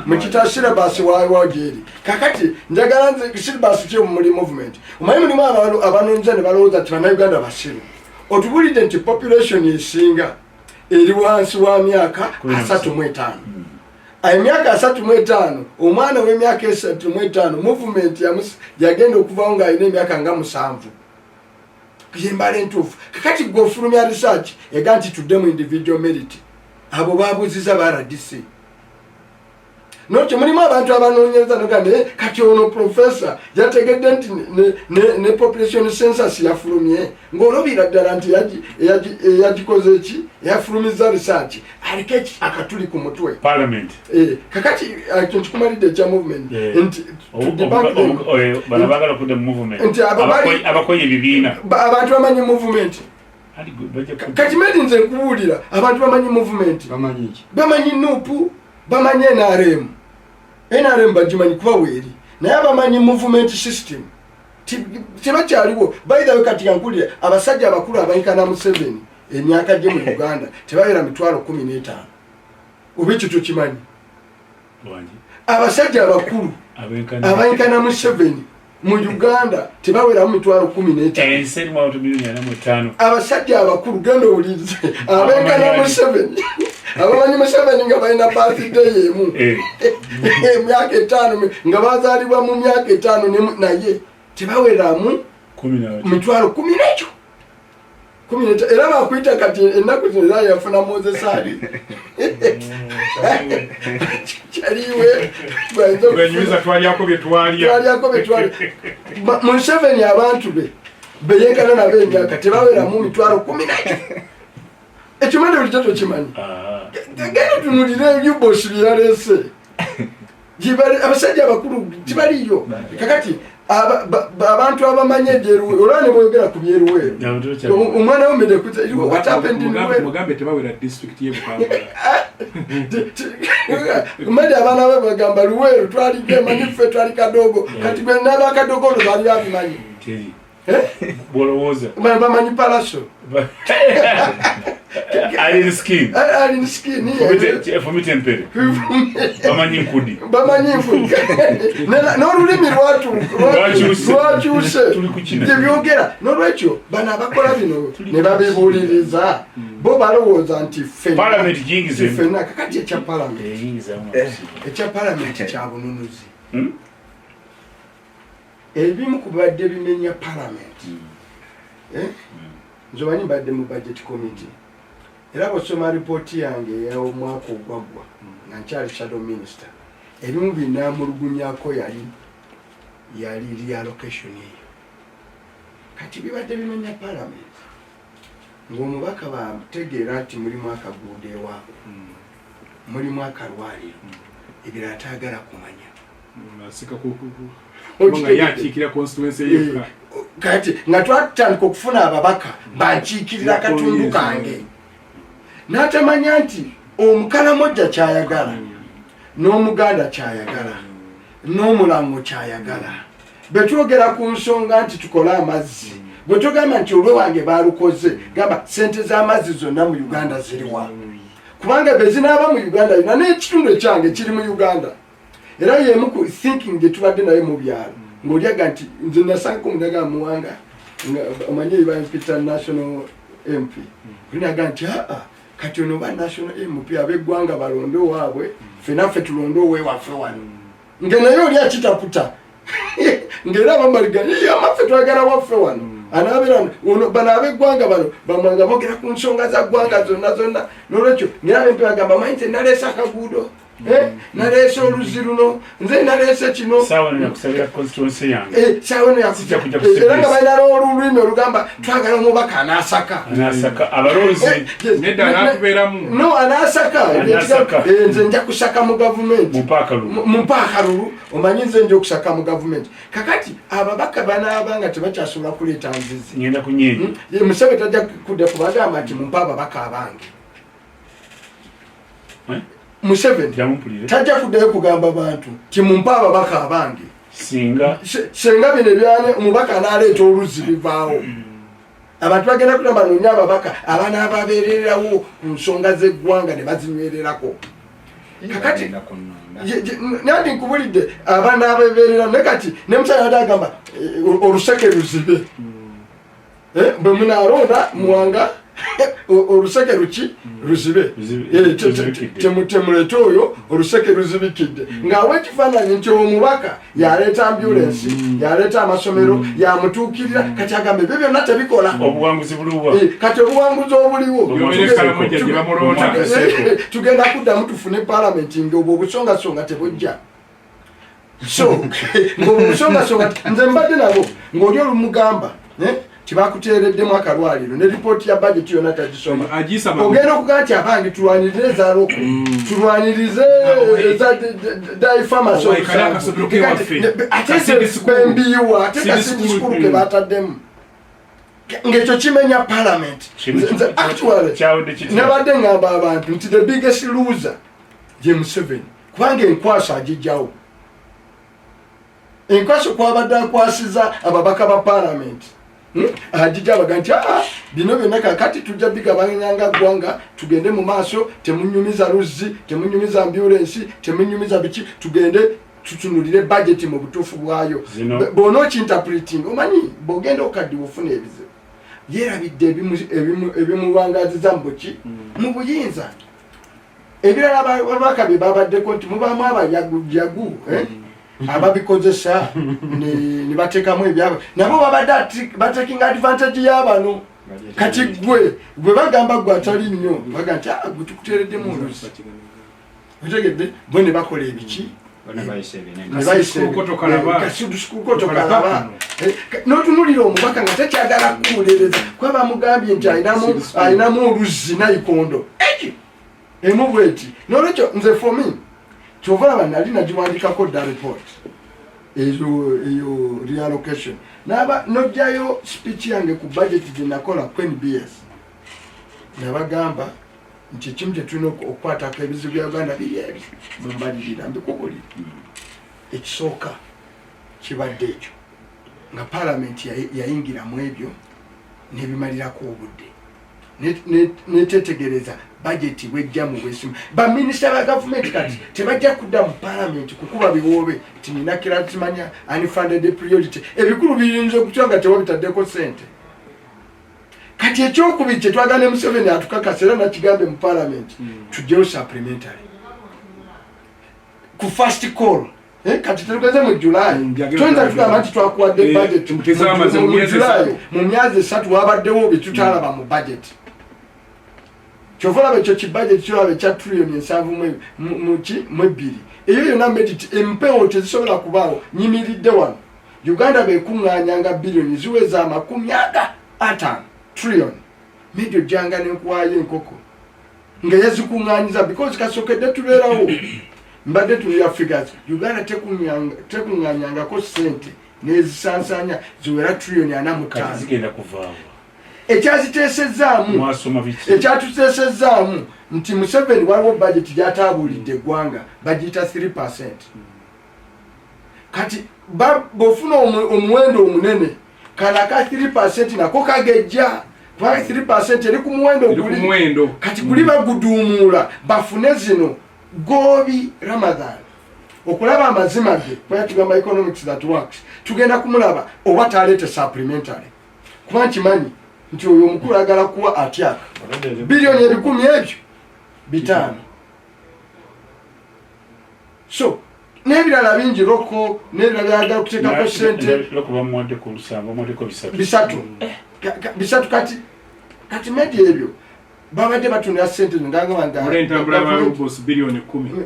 mu kita silabasi wageri kakati njagala nze silabasi kyo muli movement omanyi mulimu abanoonyeza ne balowooza nti bannayuganda basiru otubuulidde nti population esinga eri wansi wa myaka 35 emyaka 35 omwana w'emyaka 35 movement yagenda okuvaho ng'alina emyaka nga 7 yembala entuufu kakati gofulumya research ega nti tudde mu individual merit abo babuuziza ba RDC nokyo mulimu abantu abanoonyereza nogambe kati ono professor yategedde nti ne population census yafulumye ng'olobira ddala nti yagikoze eki yafulumiza research aliko akatuli ku mutwe parliament kakati ekyo nkikumalidde ekya movement nti banabagala kudde mu movement abakoye ebibiina abantu bamanyi movement kati medi nze nkubuulira abantu bamanyi movement bamanyi nupu bamanyi NRM bagimanyi kuba weeri naye abamanyi movement system tebakyaliwo bayithawe kati yankulire abasajja abakulu abayinkana mu 7 emyaka gye mu Uganda tebabeera 15,000 oba ekyo tokimanyi abasajja abakulu abayinkana mu 7 mu Uganda tebabeera mu 15,000 abasajja abakulu genda owulirize abayinkana mu 7 abamanyi Museveni nga balina birthday emu emyaka 5 nga bazaalibwa mu myaka 5 naye tebaweramu 10,000 era bakuyita kati ennaku zino yafuna Moses Ali kyaliwe twalyako bye twalya Museveni abantu be beyenkana nabo emyaka tebaweramu 10,000 ekimande buli kyato kimanyi genda tunulire ebyubosi byalese abasajja abakulu tibaliyo kakati abantu abamanye ebyeruwe olwa ne boyogera ku byeruwe omwana womede mugambe tebawera district ye madi abaana be bagamba luweero twalige manyife twali kadogo kati gwe n'abakadogo olwo bali babimanyi bolowooza bamanyi palaso alin skin tempere bamanyi nkudi n'olulimi lwakyuse tebyogera n'olwekyo bano abakola bino ne babibuuliriza bo balowooza nti ffenna kakati ekya palamenti kya bununuzi ebimu ku badde bimenya palamenti nze omanyi mbadde mu budget committee era bw'osoma ripooti yange ey'omwaka ogwaggwa nga nkyali shadow minister ebimu binamulugunyako yali reallocation eyo kati bibadde bimenya palamenti ng'omubaka bategeera nti mulimu akaguudo ewaako mulimu akalwaliro ebirala ataagala kumanya kati nga twatandika okufuna ababaka bankiikirira akatundu kange n'atamanya nti omukalamojja kyayagala n'omuganda kyayagala n'omulango kyayagala betwogera ku nsonga nti tukole amazzi bwe tugamba nti olwe wange balukoze gamba sente z'amazzi zonna mu Uganda ziriwa kubanga bezinaaba mu Uganda yona n'ekitundu ekyange kiri mu Uganda era yemu ku thinking gye tubadde naye mu byalo ng'olyaga nti nze nasanga omudaga muwanga omanyi ba international MP olinaga nti kati ono ba national MP ab'eggwanga balonde waabwe fenaffe tulonde owewaffe wano nge naye oli akitaputa ng'era abamaliganya amaffe twagala waffe wano anaabera bano ab'eggwanga bano bamwanga boogera ku nsonga za ggwanga zonna n'olwekyo ngera MP agamba manyi nze naleese akaguudo naleese oluzi luno nze naleese kino saawa no yakusabira constituency yange saawa no era nga balina olulimi olugamba twagala omubaka anaasaka abalonzi nedda anaatubeeramu no anaasaka nze nja kusaka mu gavumenti mu mpaakalulu omanyi nze nja okusaka mu gavumenti kakati ababaka banaaba nga tebakyasobola kuleeta nzizi ngenda kunyeenya Museveni tajja kudde kubagamba nti mumpa ababaka abange Museveni tajja kuddeyo kugamba bantu ti mumpa ababaka abange singa bino ebyane omubaka n'aleeta oluzi bivaawo abantu bagenda kutamba noonya ababaka abaana ababeererawo ku nsonga z'eggwanga ne bazinywererako kakati nandi nkubulidde abaana ababeerera naye kati ne musajja ate agamba oluseke luzibe bwe munaalonda muwanga oluseke luki luzibe temuleete oyo oluseke luzibikidde ng'awa ekifaananyi nti omubaka yaleeta ambulensi yaleeta amasomero yamutuukirira kati agamba ebyo byonna tebikola obuwanguzi buliwa kati obuwanguzi obuliwo tugenda kuddamu tufune palamenti ng'obwo obusongasonga tebujja so ng'obusongasonga nze mbadde nabo ng'oli olumugamba tibakuteereddemu akalwaliro ne ripooti ya budget yonna tagisoma ogenda okugaa nti abange tulwanirire ezaaloko tulwanirize eza daifamasobembiiwa ate kasindi sikulu ke bataddemu ng'ekyo kimenya parliament nabadde ngamba abantu nti the biggest loser ye Museveni kubanga enkwaso agijjawo enkwaso kwabadde akwasiza ababaka ba parliament ajija baga nti bino byonna kakati tujja bigabanyanga ggwanga tugende mu maaso temunyumiza luzzi temunyumiza ambulance temunyumiza biki tugende tutunulire budget mu butuufu bwayo bono interpreting omanyi bogenda okaddi ofuna ebizibu yerabidde ebimuwangaziza mu buki mu buyinza ebirala ababaka bye babaddeko nti mubaamu abayagu ababikozesa ne bateekamu ebyabo nabo babadde batakinga advantage y'abano kati gwe bagamba gwe atali nnyo baga nti gwe tukuteereddemu olusi otegedde bo ne bakola ebiki nebayisekukotokalaba n'otunulira omubaka nga takyagala kuwulereza kuba bamugambye nti ayinamu oluzi nayikondo eki emu bweti n'olwekyo nze fomi kyova laba nali nagiwandikako dda report eyo reallocation nojjayo speech yange ku budget gyenakola ku NBS nabagamba nti ekimu kyetulina okukwatako ebizibu bya Uganda biri ebi mumbalirira mbikubulira ekisooka kibadde ekyo nga palamenti yayingiramu ebyo nebimalirako obudde netetegereza budget bwejja mu bwesimu baminisita ba gavumenti kati tebajja kudda mu palamenti kukuba biwoobe ti nina kirazimanya unfunded priority ebikulu biyinza okutya nga tewabitaddeko sente kati ekyokubiri kyetwagala ne Museveni atukakasa era nakigambe mu palamenti tujjeyo supplementary ku first call kati tugeze mu July twenda tugamba nti twakuwadde budget mu July mu myezi 3 wabaddewo bitutaalaba mu budget kyovulaba ekyo kibudget kiraba ekya trillion 7.2 eyo yonna medit empewo tezisobola kubaawo nyimiridde wano Uganda beekuŋŋaanyanga billioni ziweza 50 trillion medio janga nenkuwaayo enkoko nga yazikuŋŋaanyiza because kasookedde tubeerawo mbadde tulya figures Uganda tekuŋŋaanyangako sente nezisansanya ziwera trillion 45 zigenda kuvaawo ekyatuteesezaamu nti Museveni waliwo budget gyatabuulidde eggwanga bagiyita 3%. Kati bw'ofuna omuwendo omunene kalaka 3% nako kagejja kuba 3% eri ku muwendo kati kuli baguduumuula bafune zino Gobi Ramadan okulaba amazima ge bwe tugamba economics that works tugenda kumulaba oba talete supplementary kuba nkimanyi nti oyo omukulu agala kuwa atyaka bilioni 10 ebyo 5 so nebirala bingi loko nebirala byagala kuteekako sente bisatu kati media ebyo babadde batunda sente bilioni 10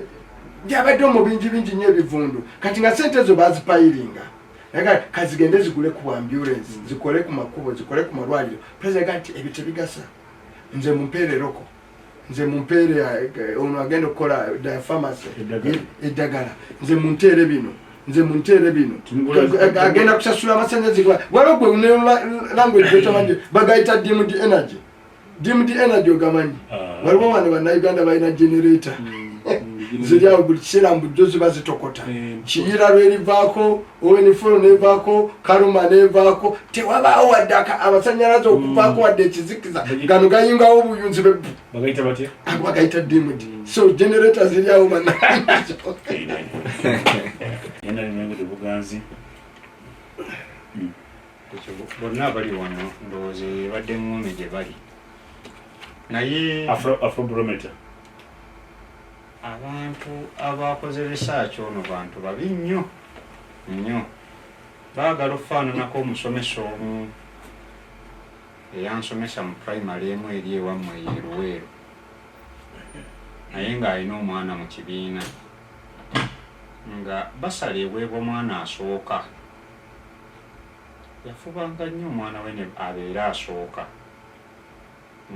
byabadde mu bingi nnyo ebivundu kati nga sente ezo bazipayiringa kazigende zigule ku ambulance zikole ku makubo zikole ku malwaliro president ebyo tebigasa nze mumpeere loko nze mumpeere ono agenda okukola pharmacy eddagala nze munteere bino agenda kusasula amasannyalaze waliwo gwe language etamanyi bagayita deemed energy ogamanyi waliwo wano bannayuganda balina generator ziri awo buli kiseera mu bujjo ziba zitokota kiyira lwerivaako owenifolo nevaako kaluma nevaako tewabaawo wadde amasannyalaze okuvaako wadde ekizikiza gano gayingawo obuyunzi bagayita deemed so generator ziri awo bonna abali wano ndowooza badde ngome gye bali naye afrobarometer abantu abakoze research ono bantu babi nnyo baagala okufaananako omusomesa omu eyansomesa mu primary emu eri ewammwe yeruweero naye ng'alina omwana mu kibiina nga basala ebwebwa omwana asooka yafubanga nnyo omwana we ne abeera asooka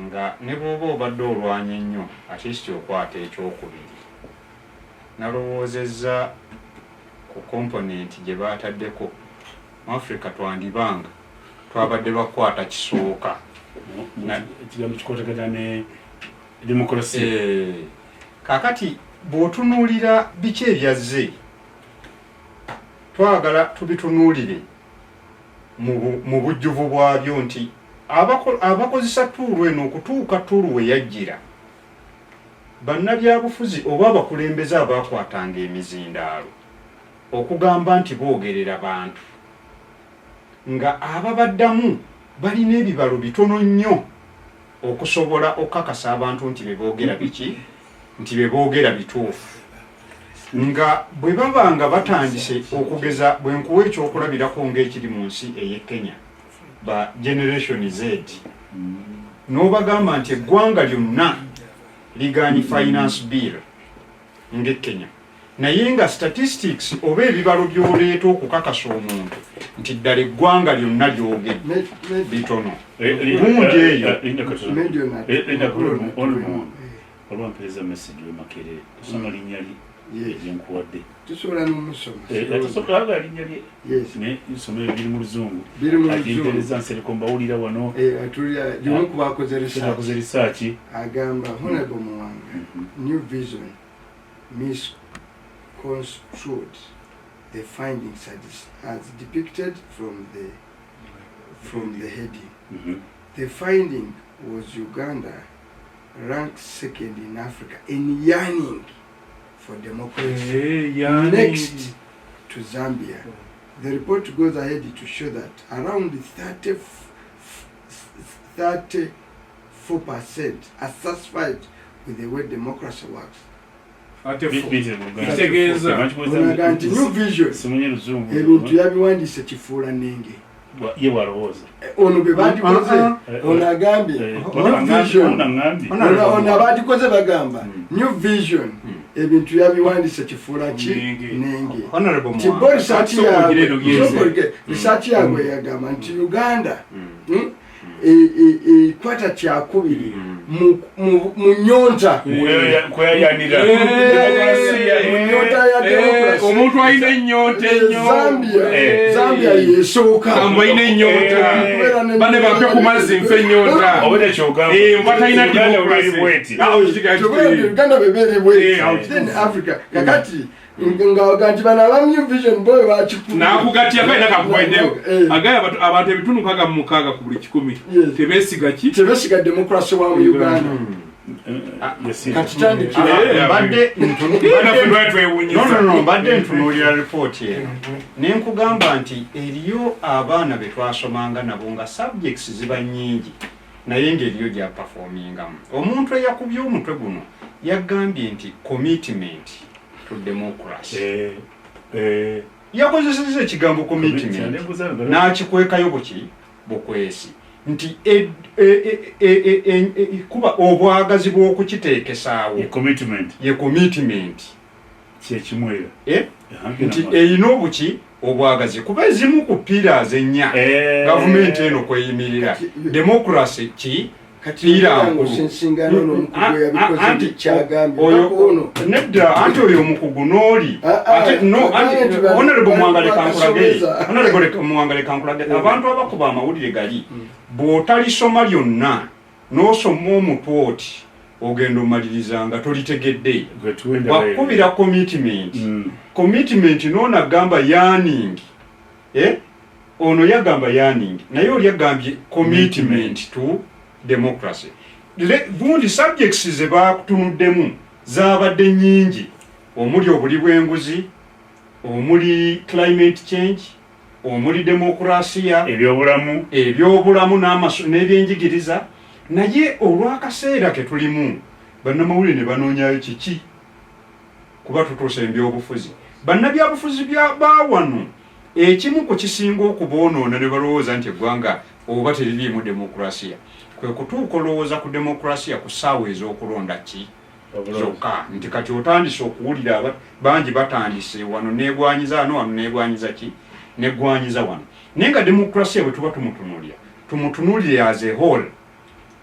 nga ne bw'oba obadde olwanya ennyo atiisiti okwata ekyokubiri nalowoozezza ku komponenti gye baataddeko mu Africa twandibanga twabadde bakwata kisooka ekigambo kikoteganya ne demokrasiya kaakati bw'otunuulira biki ebyazze twagala tubitunuulire mu bujjuvu bwabyo nti abakozesa tuulu eno okutuuka tuulu we yajjira bannabyabufuzi oba abakulembeze abaakwatanga emizindaalo okugamba nti boogerera bantu nga ababaddamu balina ebibalo bitono nnyo okusobola okukakasa abantu nti beboogera biki nti beboogera bituufu nga bwe baba nga batandise okugeza bwe nkuwa ekyokulabirako ng'ekiri mu nsi ey'e Kenya ba generation Z n'obagamba nti eggwanga lyonna ligaanyi finance bill ng'e Kenya naye nga statistics oba ebibalo by'oleeta okukakasa omuntu nti ddala eggwanga lyonna lyogedde bitono bungi eyo olwampeereza message wemakere tusoma linnya lyenkuwadde tusobola n'omusoma tasobola linnya lye nsoma biri mu luzungu agendereza nsereko mbawulira wano bakoze research agamba honorable Muwanga new vision misconstrued the findings as depicted from the heading. The finding was Uganda ranked second in Africa in yearning for democracy, next to Zambia. The report goes ahead to show that around 34% are satisfied with the way democracy works. New vision ebintu yabiwandiise kifuula nnenge ye walowooza ono bwe bandikoze ono agambye ono abandikoze bagamba new vision ebintu yabiwandiise kifuula ki nenge tibo risaati yagwe yagamba nti Uganda ekwata kyakubiri mu nyonta omuntu alina ennyonta Zambia yesooka alina ennyonta bane bampe ku mazzi nfe ennyonta mba talina Uganda bebeere bweti Africa kakati nti bano abamu vision boy bakikulu nakugatya kaina kakuwaideo agaya abantu ebitundu 6 ku buli 100 tebesiga ki tebesiga democracy wa mu Uganda mbadde ntunuulira lipooti eno ne nkugamba nti eriyo abaana be twasomanga nabo nga subjects ziba nnyingi naye ng'eriyo gya performingamu. Omuntu eyakubye omutwe guno yagambye nti commitment to democracy. Yakozesezza ekigambo commitment n'akikwekayo bukwesi nti kuba obwagazi bw'okukiteekesaawo ye commitment kyekimwera nti erina obwagazi kuba ezimu ku pillars ennya gavumenti eno kweyimirira democracy nedda anti oyo omukugu n'oli honorable Mwangale Kankulage abantu abakuba amawulire gali bw'otalisoma lyonna n'osoma omutwe oti ogenda omaliriza nga tolitegedde wakubira commitment n'ono agamba yearning ono yagamba yearning naye oli agambye commitment to democracy. Gundi subjects ze batunuddemu zaabadde nnyingi omuli obuli bw'enguzi omuli climate change omuli demokrasiya ebyobulamu n'ebyenjigiriza naye olw'akaseera ke tulimu bannamawulire ne banoonyayo kiki kuba tutuusa ebyobufuzi bannabyabufuzi baawano ekimu ku kisinga okuboonoona ne balowooza nti eggwanga oba teririimu demokrasiya kwe kutuuka olowooza ku demokrasiya ku ssaawa ez'okulonda ki zokka nti kati otandise okuwulira bangi batandise wano negwanyiza wano negwanyiza ki negwanyiza wano naye nga demokrasiya bwe tuba tumutunuulire as a whole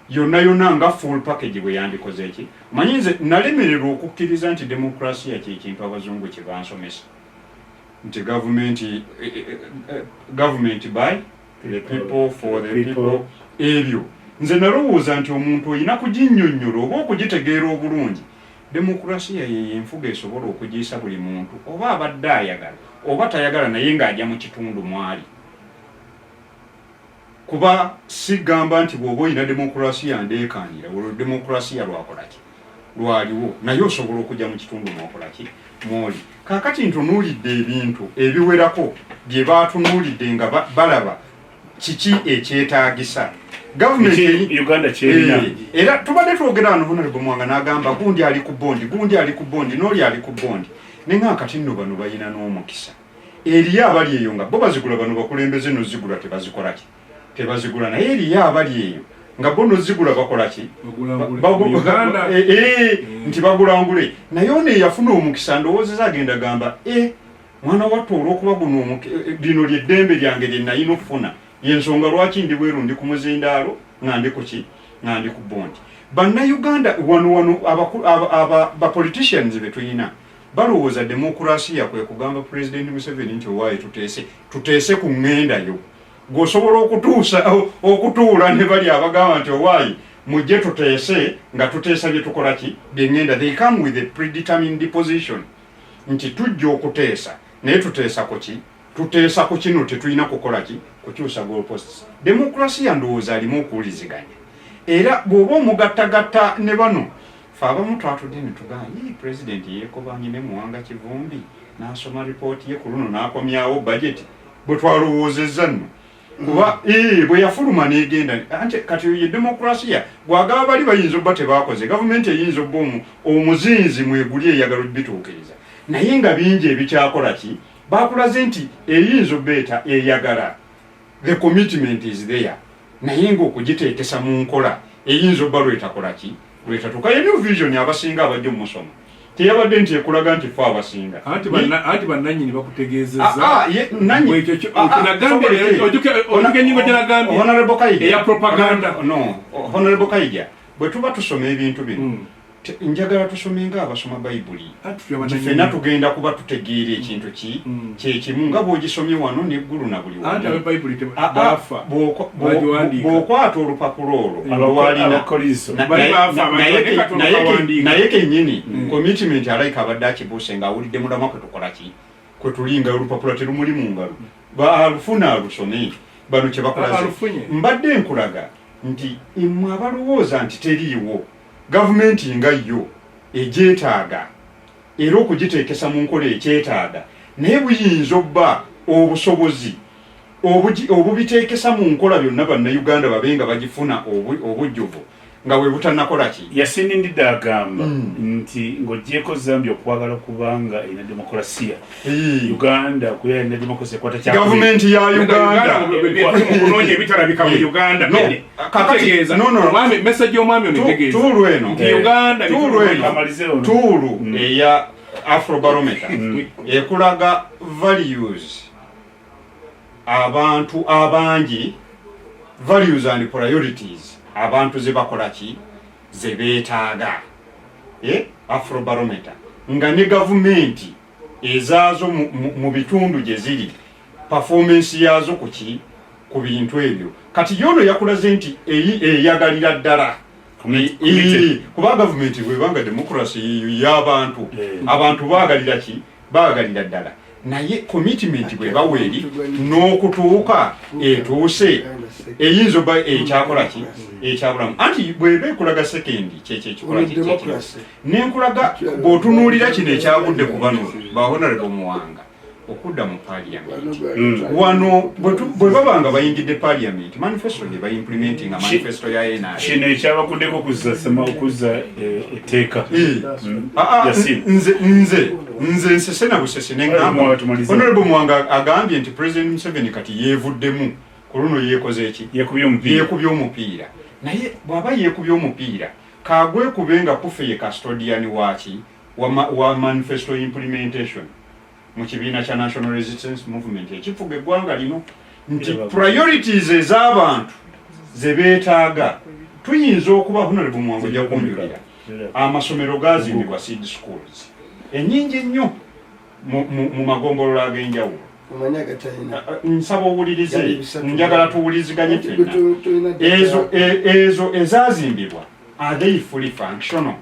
yonna nga full package bwe yandikoze eki manyi nze nalemererwa okukkiriza nti demokrasiya kyekintu abazungu kye bansomesa nti government by the people for the people ebyo nze nalowooza nti omuntu olina kuginnyonnyola oba okugitegeera obulungi demokrasiya yenfuga esobola okugiyisa buli muntu oba abadde ayagala oba tayagala naye ng'ajja mu kitundu mwali kuba sigamba nti bw'oba olina demokrasiya ndeekaanira olwo demokrasiya lwakolaki lwaliwo naye osobola okujja mu kitundu mwakolaki mwoli kaakati ntunuulidde ebintu ebiwerako bye baatunuulidde nga balaba kiki ekyetaagisa Uganda kyerina era tubadde twogera wano Honorable Mwanga n'agamba gundi ali ku bondi n'oli ali ku bondi ne ng'akati nno bano balina n'omukisa eriyo abali eyo nga bo bazigula bano bakulembeze nozigula tebazigula naye eriyo abali eyo nga bo nozigula bakola ki nti bagulangule naye ono eyafuna omukisa ndowoozeza agenda gamba mwana wattu olw'okuba guno lino lyeddembe lyange lye nayina okufuna yensonga lwaki ndi bweru ndi ku muzindaalo nga ndi ku ki nga ndi ku bondi bannayuganda wano bapoliticians be tulina balowooza demokrasiya kwe kugamba President Museveni nti owaaye tuteese ku ŋŋendayo gwosobola okutuula ne bali abagamba nti owaaye mujje tuteese nga tuteesa bye tukola ki byeŋŋenda they come with a predetermined position nti tujja okuteesa naye tuteesa ku ki tuteesa ku kino tetulina kukola ki kukyusa goalposts demokrasiya ndowooza alimu okuwuliziganya era bw'oba omugattagatta ne bano fe abamu twatudde ne tugamba pulezidenti yeekobanye ne Muwanga Kivumbi n'asoma lipooti ye ku luno n'akomyawo bajeti bwe twalowoozezza nno kuba bwe yafuluma n'egenda anti kati ye demokrasiya gwagaba bali bayinza obba tebaakoze gavumenti eyinza obba omuzinzi mweguli eyagala bituukiriza naye nga bingi ebikyakola ki bakulaze nti eyinza obbeeta eyagala the commitment is there naye ng'okugiteekesa mu nkola eyinza obba lwetakola ki lwetatukaye new vision abasinga abajja omusomo teyabadde nti ekulaga nti fe abasinga anti bannannyini bakutegeezezza enyingo gyenagambye eya propaganda Honorable Kaija bwe tuba tusoma ebintu bino njagala tusomenga abasoma bayibuli ffenna tugenda kuba tutegeera ekintu kyekimu nga bw'ogisomye wano neggulu na buli bw'okwata olupapula olwalinaye kennyini commitment alayika abadde akibuuse ng'awulidde mudama kwe tukola ki kwe tulinga olupapula terumuli mu ngalo alufuna alusome bano kye bakolaze mbadde nkulaga nti mmwe abalowooza nti teriiwo gavumenti nga yo egyetaaga era okugiteekesa mu nkola ekyetaaga naye buyinza obba obusobozi obubiteekesa mu nkola byonna bannayuganda babe nga bagifuna obujjuvu nga we butannakola ki. yasinindidde agamba nti ng'ogyeko Zambia okwagala kubanga erina demokolasiya Uganda kuya erina demokolasiya kwata kya gavumenti ya Uganda okunoonya ebitalabika mu Uganda kategeeza omwami message y'omwami onitegeeza tuulu eno Uganda tuulu eya Afrobarometer ekulaga values abantu abangi values and priorities abantu ze bakola ki ze beetaaga Afrobarometer nga ne gavumenti ezaazo mu bitundu gye ziri performance yaazo ku bintu ebyo kati yono yakulaze nti eyagalira ddala kuba gavumenti bwebanga demokrasi y'abantu abantu baagalira ki baagalira ddala naye commitment bwe baweeri n'okutuuka etuuse eyinza oba ekyakola ki ekyabulamu anti bweba ekulaga sekendi kyekikola kikyo nenkulaga bw'otunuulira kino ekyagudde ku bano ba Honorable Muwanga okudda mu parliament wano bwe babanga bayingidde parliament manifesto gye bayimplementinga manifesto ya NRM kino ekyabaguddeko okuzza etteeka nze nsese na busese neŋŋamba Honorable Muwanga agambye nti President Museveni kati yeevuddemu ku luno yeekoze eki yeekubye omupiira naye bw'aba yeekubye omupiira kagwekube nga kufe ye custodian waki wa manifesto implementation mu kibiina kya National Resistance Movement ekifuga eggwanga lino nti priorities ez'abantu ze beetaaga tuyinza okuba Honorable Muwanga ojja kunjulira amasomero gazimbibwa seed schools ennyingi ennyo mu magombolola ag'enjawulo nsaba owulirize njagala tuwuliziganye ffenna ezo ezazimbibwa are they fully functional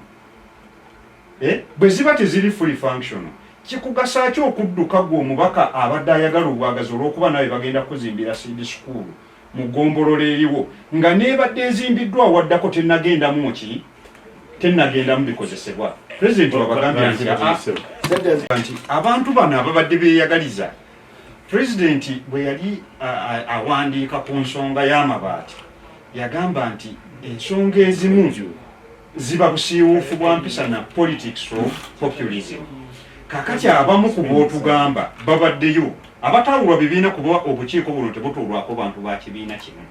bwe ziba teziri fully functional kikugasa ki okudduka gwe omubaka abadde ayagala obwagazi olw'okuba nawe bagenda kuzimbira seed school mu ggombolola eriwo nga neebadde ezimbiddwa waddako tennagendamu bikozesebwa pulezidenti wabagambye nti abantu bano ababadde beeyagaliza pulezidenti bwe yali awandiika ku nsonga y'amabaati yagamba nti ensonga ezimu ziba busiiwuufu bwa mpisa na politics of populism kakati abamu ku bootugamba babaddeyo abatawulwa bibiina kuba obukiiko buno tebutuulwako bantu ba kibiina kimu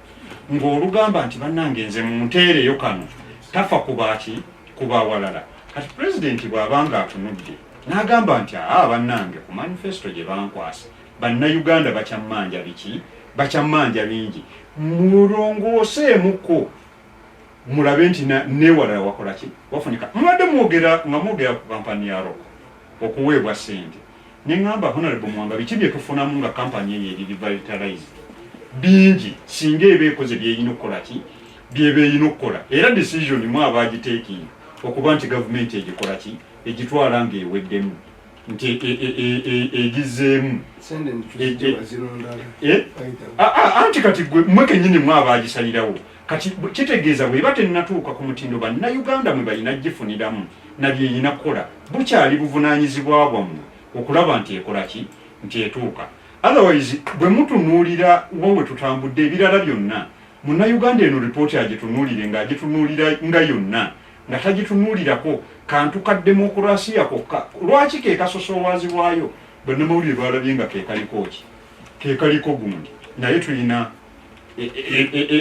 ng'olugamba nti bannange nze munteereyo kano tafa kuba awalala kati pulezidenti bw'abanga atunudde n'agamba nti bannange ku manifesto gye bankwasa bannayuganda bakyamanja bingi mulongooseemuko mulabe nti neewalala wakola ki wafunika mubadde mwogera ku kampani ya Rock okuweebwa ssente neŋŋamba Honorable Muwanga biki bye tufunamu nga kampani eyo eri revitalized bingi singa eba ekoze byeyina okukola ki byebeyina okukola era decision mu abagiteekinga okuba nti gavumenti egikola ki egitwala ng'eweddemu nti egizeemu anti kati mwe kennyini mu abagisalirawo kati kitegeeza bweba tennatuuka ku mutindo bannayuganda mwe balina gifuniramu nabyeyina kukola bukyali buvunaanyizibwa bwammwe okulaba nti ekola ki nti etuuka otherwise bwe mutunuulira wowe tutambudde ebirala byonna munnayuganda eno ripooti agitunuulire ng'agitunuulira nga yonna nga tagitunuulirako kantu ka demokulasiya kokka lwaki ke kasosowaazibwayo bannamawulire balabye nga kekaliko gundi naye tulina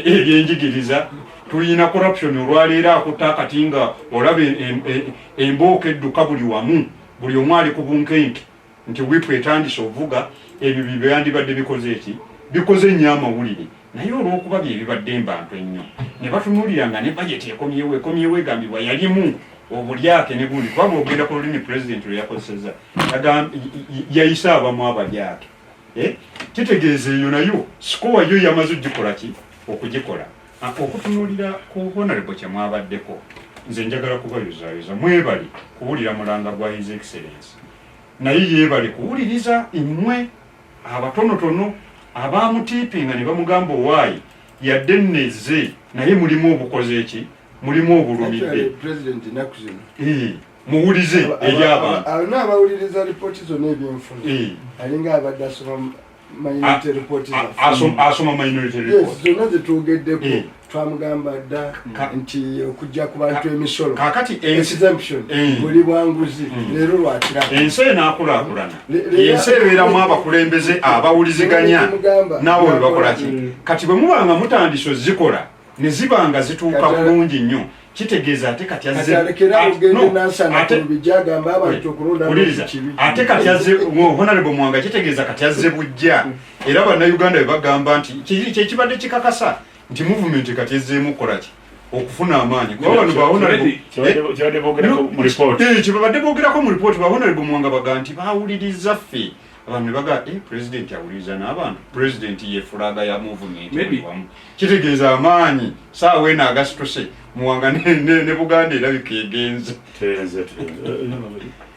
ebyenjigiriza tulina corruption olwaleero akutta akati nga olaba embooka edduka buli wamu buli omu ali ku bunkenke nti wipu etandise ovuga ebyo byandibadde bikoze eki bikoze nnyo amawulire naye olw'okuba byebibadde mbantu ennyo ne batunuulira nga ne bajeti ekomyewo egambibwa yalimu obulyake ne gundi kuba bwogenda ku lulimi pulezidenti lwe yakozesezza yayise abamu abalyake kitegeeza eyo nayo sikowa yo yamaze ogikola ki okugikola okutunuulira ku Honorable kye mwabaddeko nze njagala kubayuzaayoza mwebali kuwulira mulanga gwa His Excellency naye yeebali kuwuliriza mmwe abatonotono abamutiipinga ne bamugamba owaayi yadde nnezze naye mulimu obukoze eki mulimu obulumidde muwulize eri abantu alina abawuliriza lipooti zonna ebyenfuna alinga abadde asoma minority report asoma minority report zonna zetwogeddeko twamugamba dda nti okujja ku bantu emisolo kakati exemption buli bwanguzi leero lwakiraba ensi enaakulaakulana ensi ebeeramu abakulembeze abawuliziganya naawe we bakolaki kati bwe mubanga mutandise ozikola ne zibanga zituuka bulungi nnyo kitegeeza ate kati ate kati azze honorable Mwanga kitegeeza kati azze bujja era bannayuganda bebagamba nti kyekibadde kikakasa nti movement kati ezzeemu kukolaki okufuna amaanyi kyebabadde boogerako mu ripooti ba honorable Mwanga baga nti bawuliriza ffe abantu ne baga president awuliriza n'abantu president ye fulaga ya movement wamu kitegeeza amaanyi saawa eno agasituse Mwanga ne Buganda erabika egenze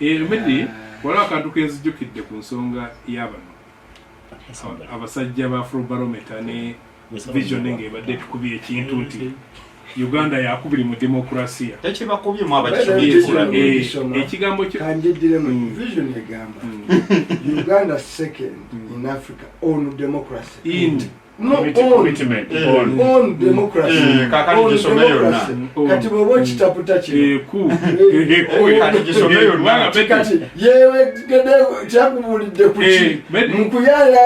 Medi waliwo akantu kenzijjukidde ku nsonga y'abano abasajja ba Afrobarometer ne vision ng'ebadde tukubye ekintu nti Uganda yakubiri mu demokrasiya tekibakubyemu abakikubyeekula ekigambo kanjejjiremu vision egamba Uganda second in Africa on democracy on democracy kati bwoba okitaputa kati yewe kyakubulidde kuki mukuyaya